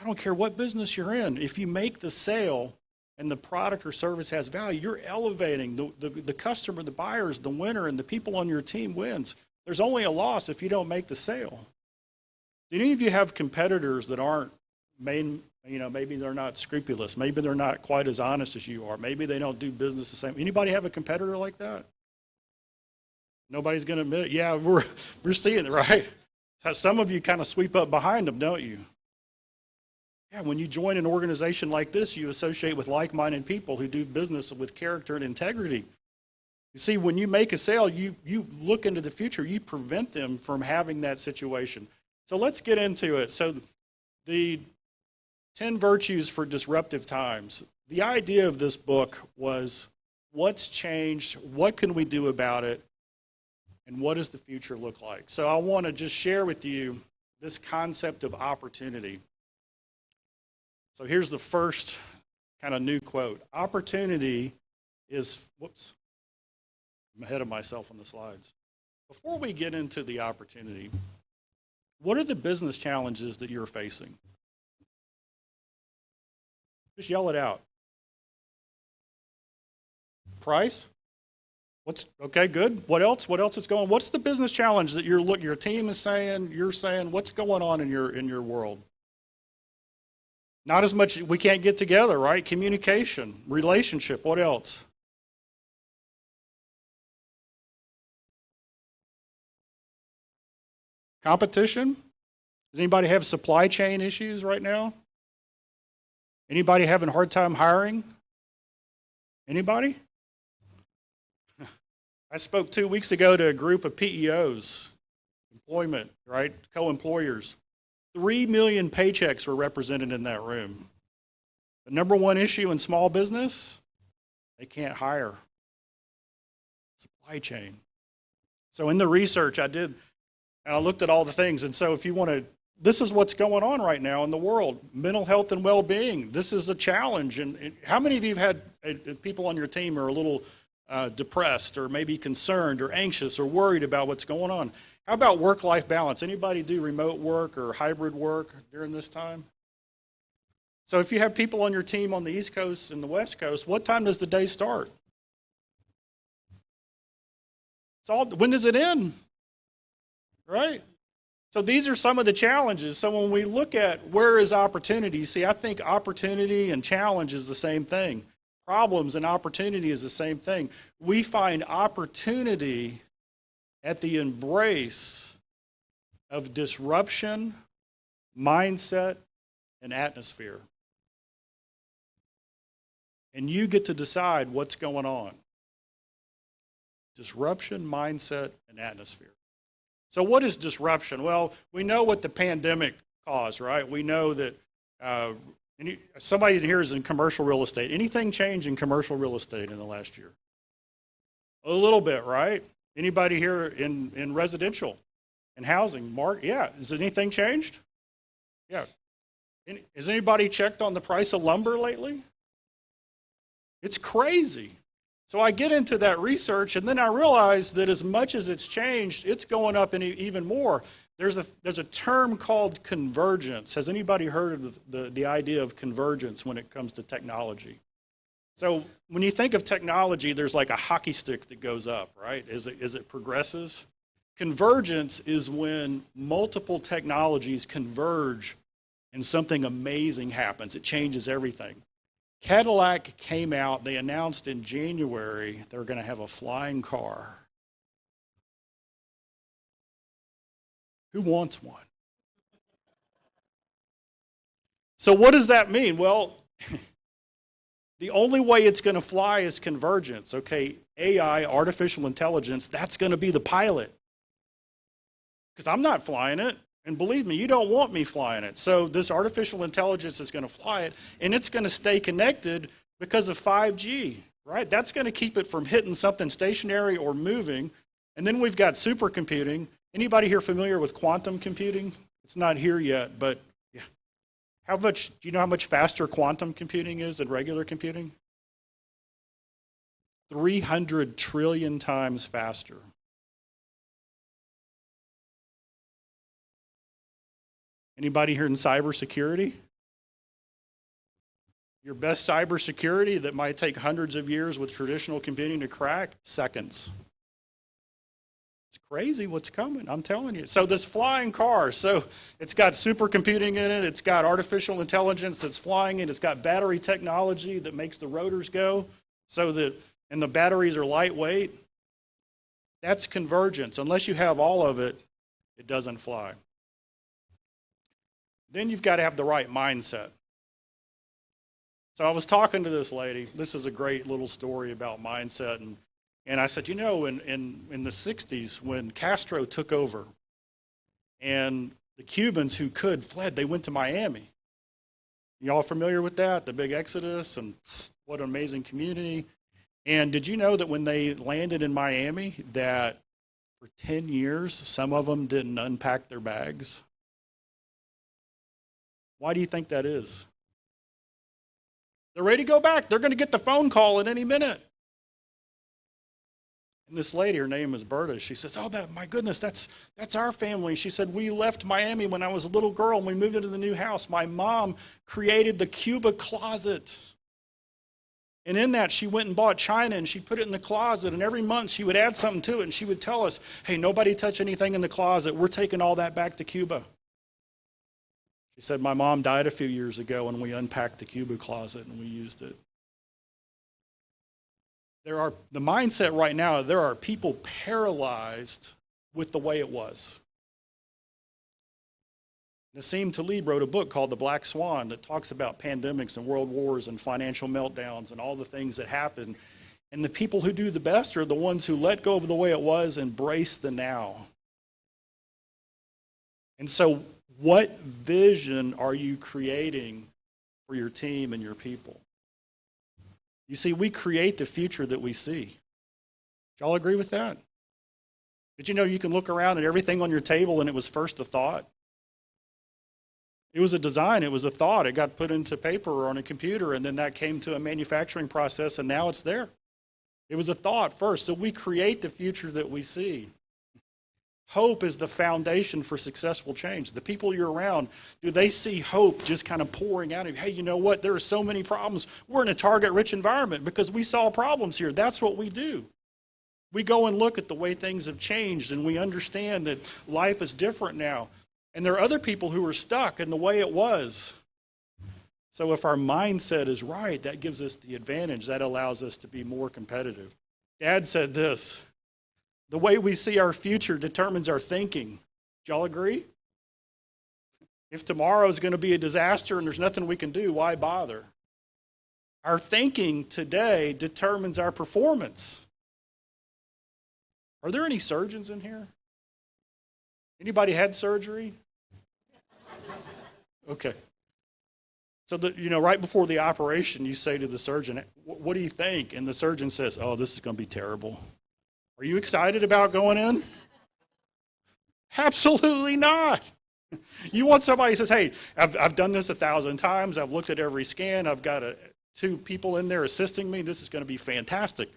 I don't care what business you're in. If you make the sale and the product or service has value, you're elevating the customer, the buyers, the winner, and the people on your team wins. There's only a loss if you don't make the sale. Do any of you have competitors that aren't maybe they're not scrupulous. Maybe they're not quite as honest as you are. Maybe they don't do business the same. Anybody have a competitor like that? Nobody's going to admit it. Yeah, we're seeing it, right? So some of you kind of sweep up behind them, don't you? Yeah, when you join an organization like this, you associate with like-minded people who do business with character and integrity. You see, when you make a sale, you look into the future. You prevent them from having that situation. So let's get into it. So the 10 Virtues for Disruptive Times. The idea of this book was what's changed, what can we do about it, and what does the future look like? So I want to just share with you this concept of opportunity. So here's the first kind of new quote. Opportunity is, whoops, I'm ahead of myself on the slides. Before we get into the opportunity, what are the business challenges that you're facing? Just yell it out. Price? Okay, good. What else? What else is going on? What's the business challenge that your team is saying, you're saying, what's going on in your world? Not as much, we can't get together, right? Communication, relationship, what else? Competition? Does anybody have supply chain issues right now? Anybody having a hard time hiring? Anybody? I spoke 2 weeks ago to a group of PEOs, employment, right, co-employers. 3 million paychecks were represented in that room. The number one issue in small business, they can't hire. Supply chain. So in the research I did, and I looked at all the things, and so if you want to, this is what's going on right now in the world. Mental health and well-being. This is a challenge. And how many of you have had people on your team who are a little depressed or maybe concerned or anxious or worried about what's going on? How about work-life balance? Anybody do remote work or hybrid work during this time? So if you have people on your team on the East Coast and the West Coast, what time does the day start? When does it end? Right? So these are some of the challenges. So when we look at where is opportunity, see, I think opportunity and challenge is the same thing. Problems and opportunity is the same thing. We find opportunity at the embrace of disruption, mindset, and atmosphere. And you get to decide what's going on. Disruption, mindset, and atmosphere. So what is disruption? Well, we know what the pandemic caused, right? We know that somebody here is in commercial real estate. Anything change in commercial real estate in the last year? A little bit, right? Anybody here in residential and housing? Mark, yeah. Has anything changed? Yeah. Has anybody checked on the price of lumber lately? It's crazy. So I get into that research, and then I realize that as much as it's changed, it's going up even more. There's a term called convergence. Has anybody heard of the idea of convergence when it comes to technology? So when you think of technology, there's like a hockey stick that goes up, right? As it progresses. Convergence is when multiple technologies converge and something amazing happens. It changes everything. Cadillac came out, they announced in January they're going to have a flying car. Who wants one? So what does that mean? Well, the only way it's going to fly is convergence. Okay, AI, artificial intelligence, that's going to be the pilot. Because I'm not flying it. And believe me, you don't want me flying it. So this artificial intelligence is going to fly it, and it's going to stay connected because of 5G, right? That's going to keep it from hitting something stationary or moving. And then we've got supercomputing. Anybody here familiar with quantum computing? It's not here yet, but yeah. Do you know how much faster quantum computing is than regular computing? 300 trillion times faster. Anybody here in cybersecurity? Your best cybersecurity that might take hundreds of years with traditional computing to crack, seconds. It's crazy what's coming, I'm telling you. So this flying car, so it's got supercomputing in it, it's got artificial intelligence that's flying it, it's got battery technology that makes the rotors go, and the batteries are lightweight. That's convergence. Unless you have all of it, it doesn't fly. Then you've got to have the right mindset. So I was talking to this lady. This is a great little story about mindset. And I said, you know, in the 60s when Castro took over and the Cubans who could fled, they went to Miami. Y'all familiar with that? The big exodus and what an amazing community. And did you know that when they landed in Miami that for 10 years, some of them didn't unpack their bags? Why do you think that is? They're ready to go back. They're going to get the phone call at any minute. And this lady, her name is Berta, she says, oh, my goodness, that's our family. She said, we left Miami when I was a little girl and we moved into the new house. My mom created the Cuba closet. And in that, she went and bought china and she put it in the closet. And every month she would add something to it and she would tell us, hey, nobody touch anything in the closet. We're taking all that back to Cuba. She said, my mom died a few years ago and we unpacked the Cuba closet and we used it. The mindset right now, there are people paralyzed with the way it was. Nassim Taleb wrote a book called The Black Swan that talks about pandemics and world wars and financial meltdowns and all the things that happen. And the people who do the best are the ones who let go of the way it was, embrace the now. And so what vision are you creating for your team and your people? You see, we create the future that we see. Do y'all agree with that? Did you know you can look around at everything on your table and it was first a thought? It was a design, it was a thought. It got put into paper or on a computer and then that came to a manufacturing process and now it's there. It was a thought first. So we create the future that we see. Hope is the foundation for successful change. The people you're around, do they see hope just kind of pouring out of you? Hey, you know what? There are so many problems. We're in a target-rich environment because we saw problems here. That's what we do. We go and look at the way things have changed and we understand that life is different now. And there are other people who are stuck in the way it was. So if our mindset is right, that gives us the advantage. That allows us to be more competitive. Dad said this. The way we see our future determines our thinking. Do y'all agree? If tomorrow is going to be a disaster and there's nothing we can do, why bother? Our thinking today determines our performance. Are there any surgeons in here? Anybody had surgery? Okay. So, right before the operation, you say to the surgeon, what do you think? And the surgeon says, oh, this is going to be terrible. Are you excited about going in? Absolutely not. You want somebody who says, hey, I've done this 1,000 times. I've looked at every scan. I've got 2 people in there assisting me. This is going to be fantastic,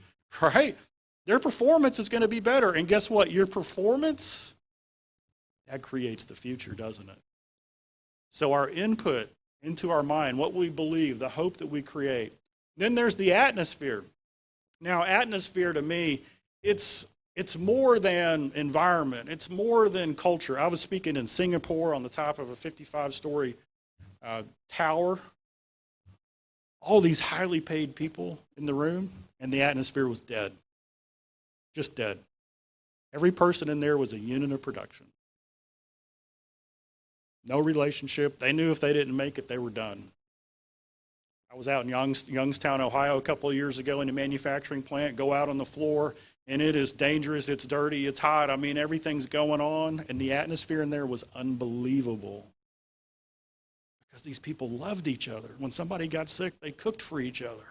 right? Their performance is going to be better. And guess what? Your performance, that creates the future, doesn't it? So our input into our mind, what we believe, the hope that we create. Then there's the atmosphere. Now, atmosphere to me, it's more than environment. It's more than culture. I was speaking in Singapore on the top of a 55-story tower. All these highly paid people in the room, and the atmosphere was dead. Just dead. Every person in there was a unit of production. No relationship. They knew if they didn't make it, they were done. I was out in Youngstown, Ohio a couple of years ago in a manufacturing plant, go out on the floor, and it is dangerous, it's dirty, it's hot. I mean, everything's going on, and the atmosphere in there was unbelievable. Because these people loved each other. When somebody got sick, they cooked for each other.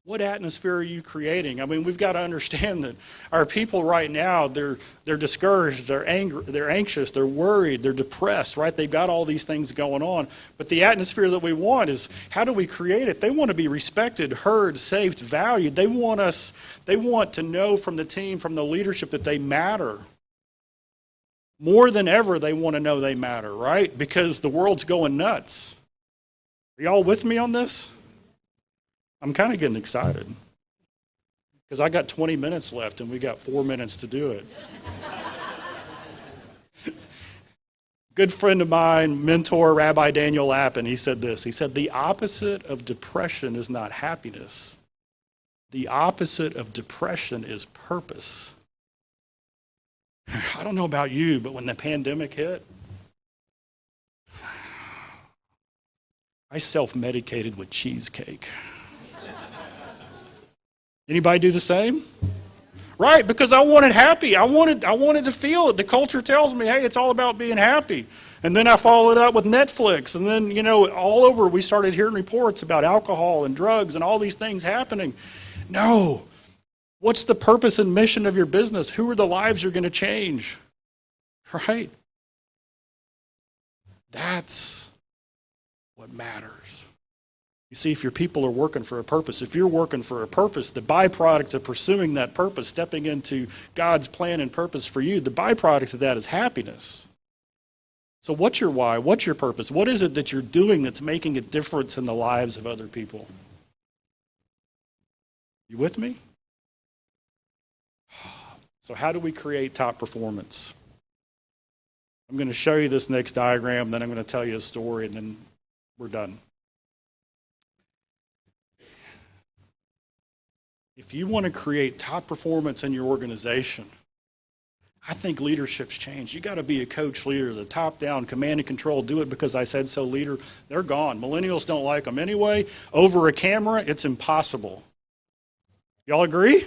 What atmosphere are you creating? I mean, we've got to understand that our people right now, they're discouraged, they're angry, they're anxious, they're worried, they're depressed, right? They've got all these things going on. But the atmosphere that we want is, how do we create it? They want to be respected, heard, saved, valued. They want to know from the team, from the leadership, that they matter. More than ever, they want to know they matter, right? Because the world's going nuts. Are y'all with me on this? I'm kind of getting excited because I got 20 minutes left and we got 4 minutes to do it. Good friend of mine, mentor, Rabbi Daniel Lappin, he said this. He said, the opposite of depression is not happiness. The opposite of depression is purpose. I don't know about you, but when the pandemic hit, I self-medicated with cheesecake. Anybody do the same? Right, because I wanted happy. I wanted to feel it. The culture tells me, hey, it's all about being happy. And then I followed it up with Netflix. And then, all over we started hearing reports about alcohol and drugs and all these things happening. No. What's the purpose and mission of your business? Who are the lives you're going to change? Right? That's what matters. You see, if your people are working for a purpose, if you're working for a purpose, the byproduct of pursuing that purpose, stepping into God's plan and purpose for you, the byproduct of that is happiness. So what's your why? What's your purpose? What is it that you're doing that's making a difference in the lives of other people? You with me? So how do we create top performance? I'm going to show you this next diagram, then I'm going to tell you a story, and then we're done. If you want to create top performance in your organization, I think leadership's changed. You got to be a coach leader, the top-down, command and control, do it because I said so leader. They're gone. Millennials don't like them anyway. Over a camera, it's impossible. Y'all agree?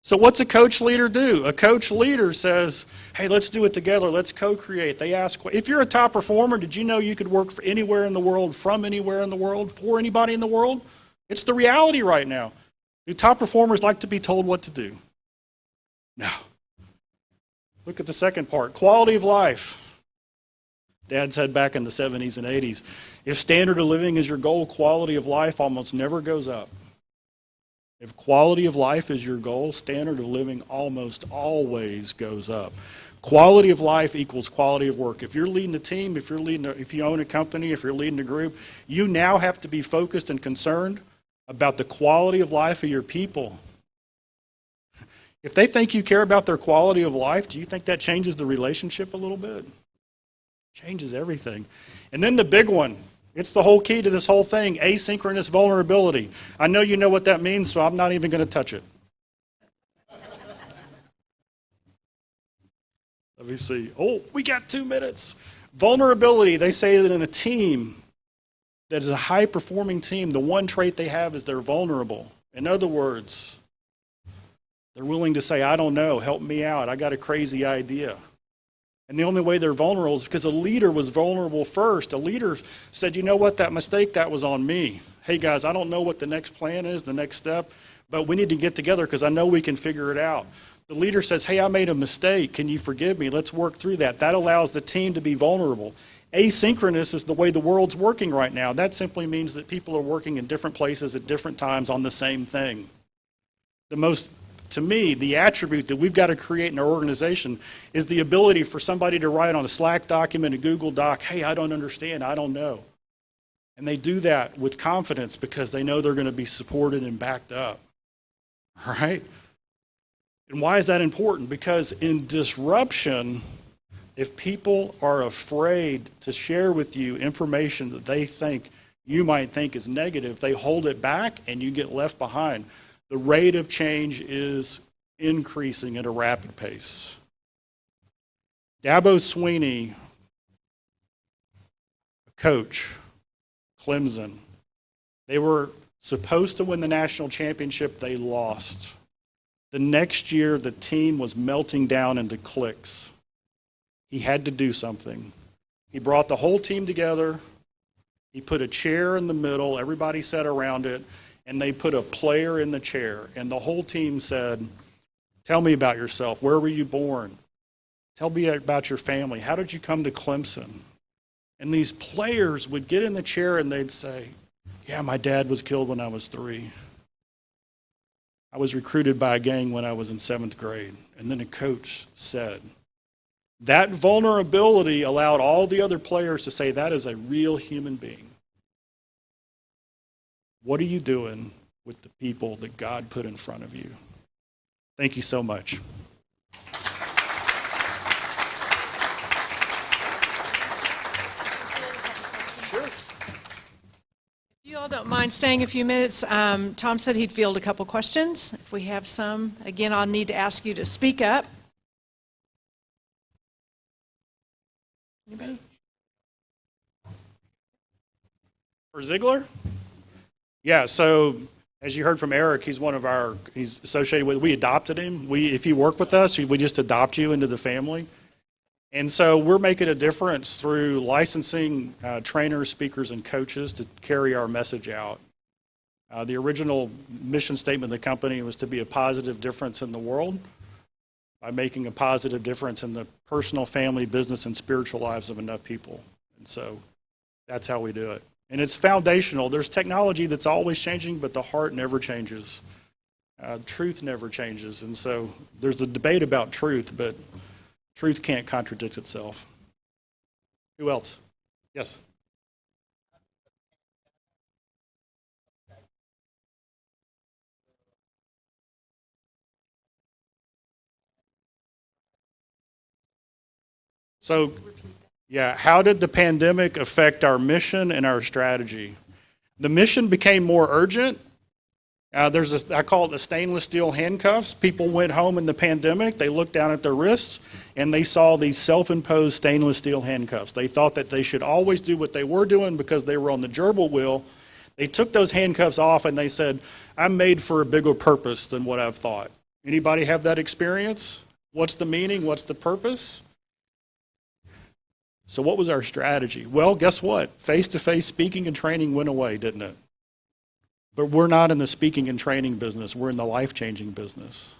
So what's a coach leader do? A coach leader says, hey, let's do it together. Let's co-create. They ask, if you're a top performer, did you know you could work for anywhere in the world, from anywhere in the world, for anybody in the world? It's the reality right now. Do top performers like to be told what to do? No. Look at the second part, quality of life. Dad said back in the 70s and 80s, if standard of living is your goal, quality of life almost never goes up. If quality of life is your goal, standard of living almost always goes up. Quality of life equals quality of work. If you're leading a team, if you own a company, if you're leading a group, you now have to be focused and concerned about the quality of life of your people. If they think you care about their quality of life, do you think that changes the relationship a little bit? Changes everything. And then the big one, it's the whole key to this whole thing, asynchronous vulnerability. I know you know what that means, so I'm not even going to touch it. Let me see. Oh, we got 2 minutes. Vulnerability, they say that in a team that is a high-performing team, the one trait they have is they're vulnerable. In other words, they're willing to say, I don't know, help me out, I got a crazy idea. And the only way they're vulnerable is because a leader was vulnerable first. A leader said, you know what, that mistake, that was on me. Hey guys, I don't know what the next plan is, the next step, but we need to get together because I know we can figure it out. The leader says, hey, I made a mistake, can you forgive me? Let's work through that. That allows the team to be vulnerable. Asynchronous is the way the world's working right now. That simply means that people are working in different places at different times on the same thing. To me, the attribute that we've got to create in our organization is the ability for somebody to write on a Slack document, a Google Doc, hey, I don't understand, I don't know. And they do that with confidence because they know they're going to be supported and backed up. All right? And why is that important? Because in disruption, if people are afraid to share with you information that they think you might think is negative, they hold it back and you get left behind. The rate of change is increasing at a rapid pace. Dabo Sweeney, a coach, Clemson, they were supposed to win the national championship, they lost. The next year, the team was melting down into cliques. He had to do something. He brought the whole team together. He put a chair in the middle. Everybody sat around it. and they put a player in the chair, and the whole team said, tell me about yourself. Where were you born? Tell me about your family. How did you come to Clemson? And these players would get in the chair and they'd say, yeah, my dad was killed when I was 3. I was recruited by a gang when I was in 7th grade. And then a coach said, that vulnerability allowed all the other players to say, that is a real human being. What are you doing with the people that God put in front of you? Thank you so much. If you all don't mind staying a few minutes, Tom said he'd field a couple questions. If we have some, again, I'll need to ask you to speak up. Anybody? For Ziglar? Yeah, so as you heard from Eric, he's associated with, we adopted him. If you work with us, we just adopt you into the family. And so we're making a difference through licensing trainers, speakers, and coaches to carry our message out. The original mission statement of the company was to be a positive difference in the world by making a positive difference in the personal, family, business, and spiritual lives of enough people. And so that's how we do it. And it's foundational. There's technology that's always changing, but the heart never changes. Truth never changes. And so there's a debate about truth, but truth can't contradict itself. Who else? Yes. So, yeah, how did the pandemic affect our mission and our strategy? The mission became more urgent. I call it the stainless steel handcuffs. People went home in the pandemic, they looked down at their wrists, and they saw these self-imposed stainless steel handcuffs. They thought that they should always do what they were doing because they were on the gerbil wheel. They took those handcuffs off and they said, I'm made for a bigger purpose than what I've thought. Anybody have that experience? What's the meaning? What's the purpose? So what was our strategy? Well, guess what? Face-to-face speaking and training went away, didn't it? But we're not in the speaking and training business. We're in the life-changing business.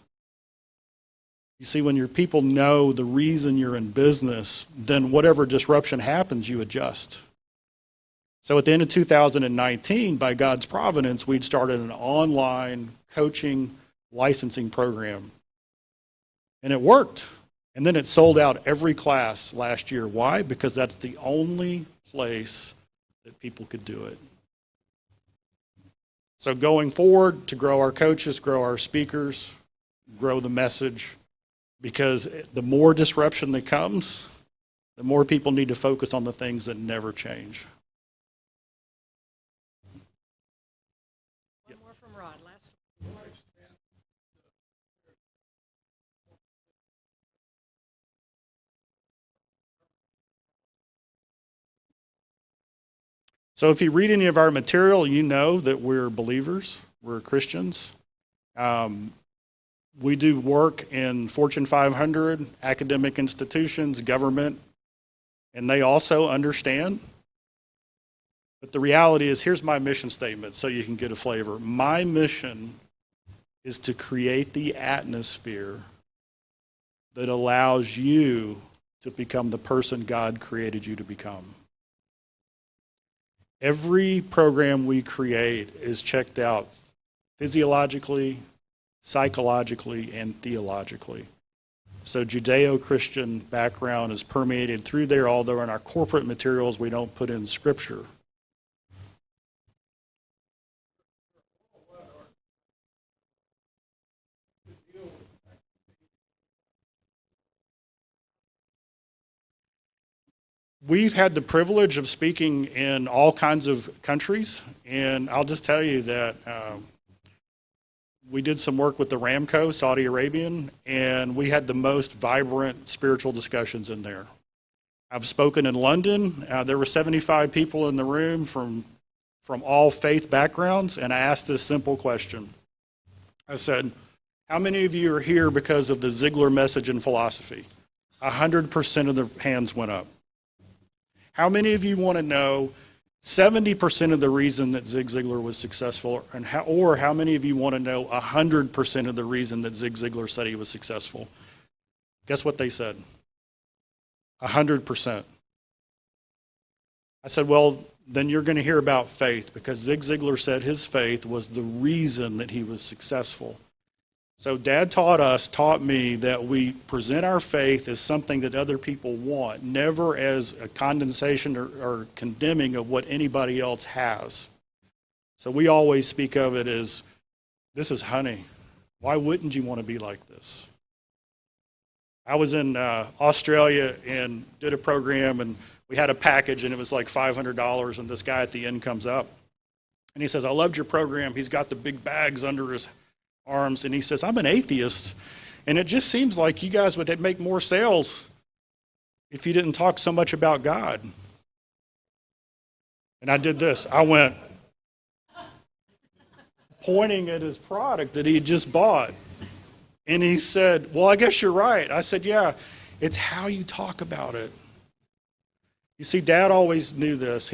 You see, when your people know the reason you're in business, then whatever disruption happens, you adjust. So at the end of 2019, by God's providence, we'd started an online coaching licensing program. And it worked. And then it sold out every class last year. Why? Because that's the only place that people could do it. So going forward, to grow our coaches, grow our speakers, grow the message, because the more disruption that comes, the more people need to focus on the things that never change. One more from Rod. Last. So if you read any of our material, you know that we're believers, we're Christians. We do work in Fortune 500, academic institutions, government, and they also understand. But the reality is, here's my mission statement so you can get a flavor. My mission is to create the atmosphere that allows you to become the person God created you to become. Every program we create is checked out physiologically, psychologically, and theologically. So Judeo-Christian background is permeated through there, although in our corporate materials we don't put in scripture. We've had the privilege of speaking in all kinds of countries, and I'll just tell you that we did some work with the Ramco, Saudi Arabian, and we had the most vibrant spiritual discussions in there. I've spoken in London. There were 75 people in the room from all faith backgrounds, and I asked this simple question. I said, how many of you are here because of the Ziglar message and philosophy? 100% of the hands went up. How many of you want to know 70% of the reason that Zig Ziglar was successful, or how many of you want to know 100% of the reason that Zig Ziglar said he was successful? Guess what they said? 100%. I said, well, then you're going to hear about faith, because Zig Ziglar said his faith was the reason that he was successful. So Dad taught me that we present our faith as something that other people want, never as a condensation or condemning of what anybody else has. So we always speak of it as, this is honey. Why wouldn't you want to be like this? I was in Australia and did a program, and we had a package, and it was like $500, and this guy at the end comes up, and he says, I loved your program. He's got the big bags under his arms, and he says, I'm an atheist, and it just seems like you guys would make more sales if you didn't talk so much about God. And I did this. I went, pointing at his product that he had just bought. And he said, well, I guess you're right. I said, yeah, it's how you talk about it. You see, Dad always knew this.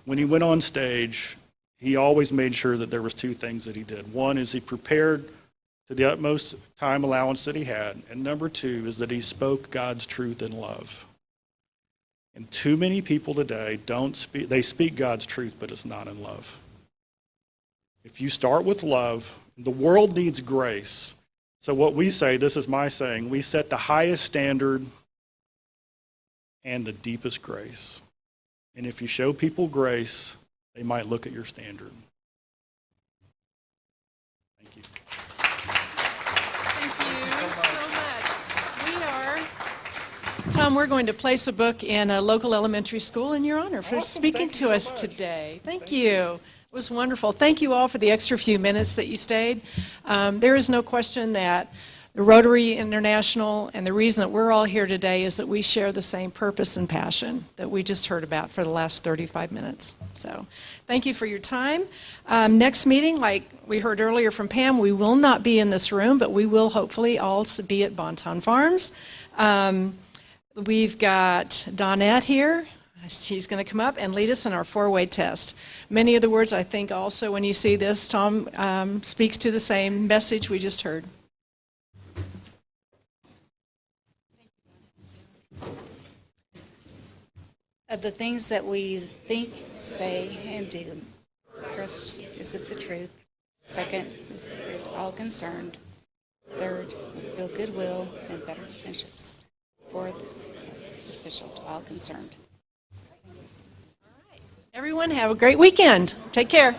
When he went on stage, he always made sure that there was two things that he did. One is he prepared to the utmost time allowance that he had. And number two is that he spoke God's truth in love. And too many people today they speak God's truth, but it's not in love. If you start with love, the world needs grace. So what we say, this is my saying, we set the highest standard and the deepest grace. And if you show people grace, they might look at your standard. Thank you. Thank you so much. Tom, we're going to place a book in a local elementary school in your honor for speaking to us today. Thank you. It was wonderful. Thank you all for the extra few minutes that you stayed. There is no question that the Rotary International and the reason that we're all here today is that we share the same purpose and passion that we just heard about for the last 35 minutes. So thank you for your time. Next meeting, like we heard earlier from Pam, we will not be in this room, but we will hopefully all be at Bonton Farms. We've got Donette here. She's going to come up and lead us in our four-way test. Many of the words, I think, also when you see this, Tom speaks to the same message we just heard. Of the things that we think, say, and do, first, is it the truth? Second, is it all concerned? Third, build goodwill and better friendships. Fourth, beneficial to all concerned. Everyone have a great weekend. Take care.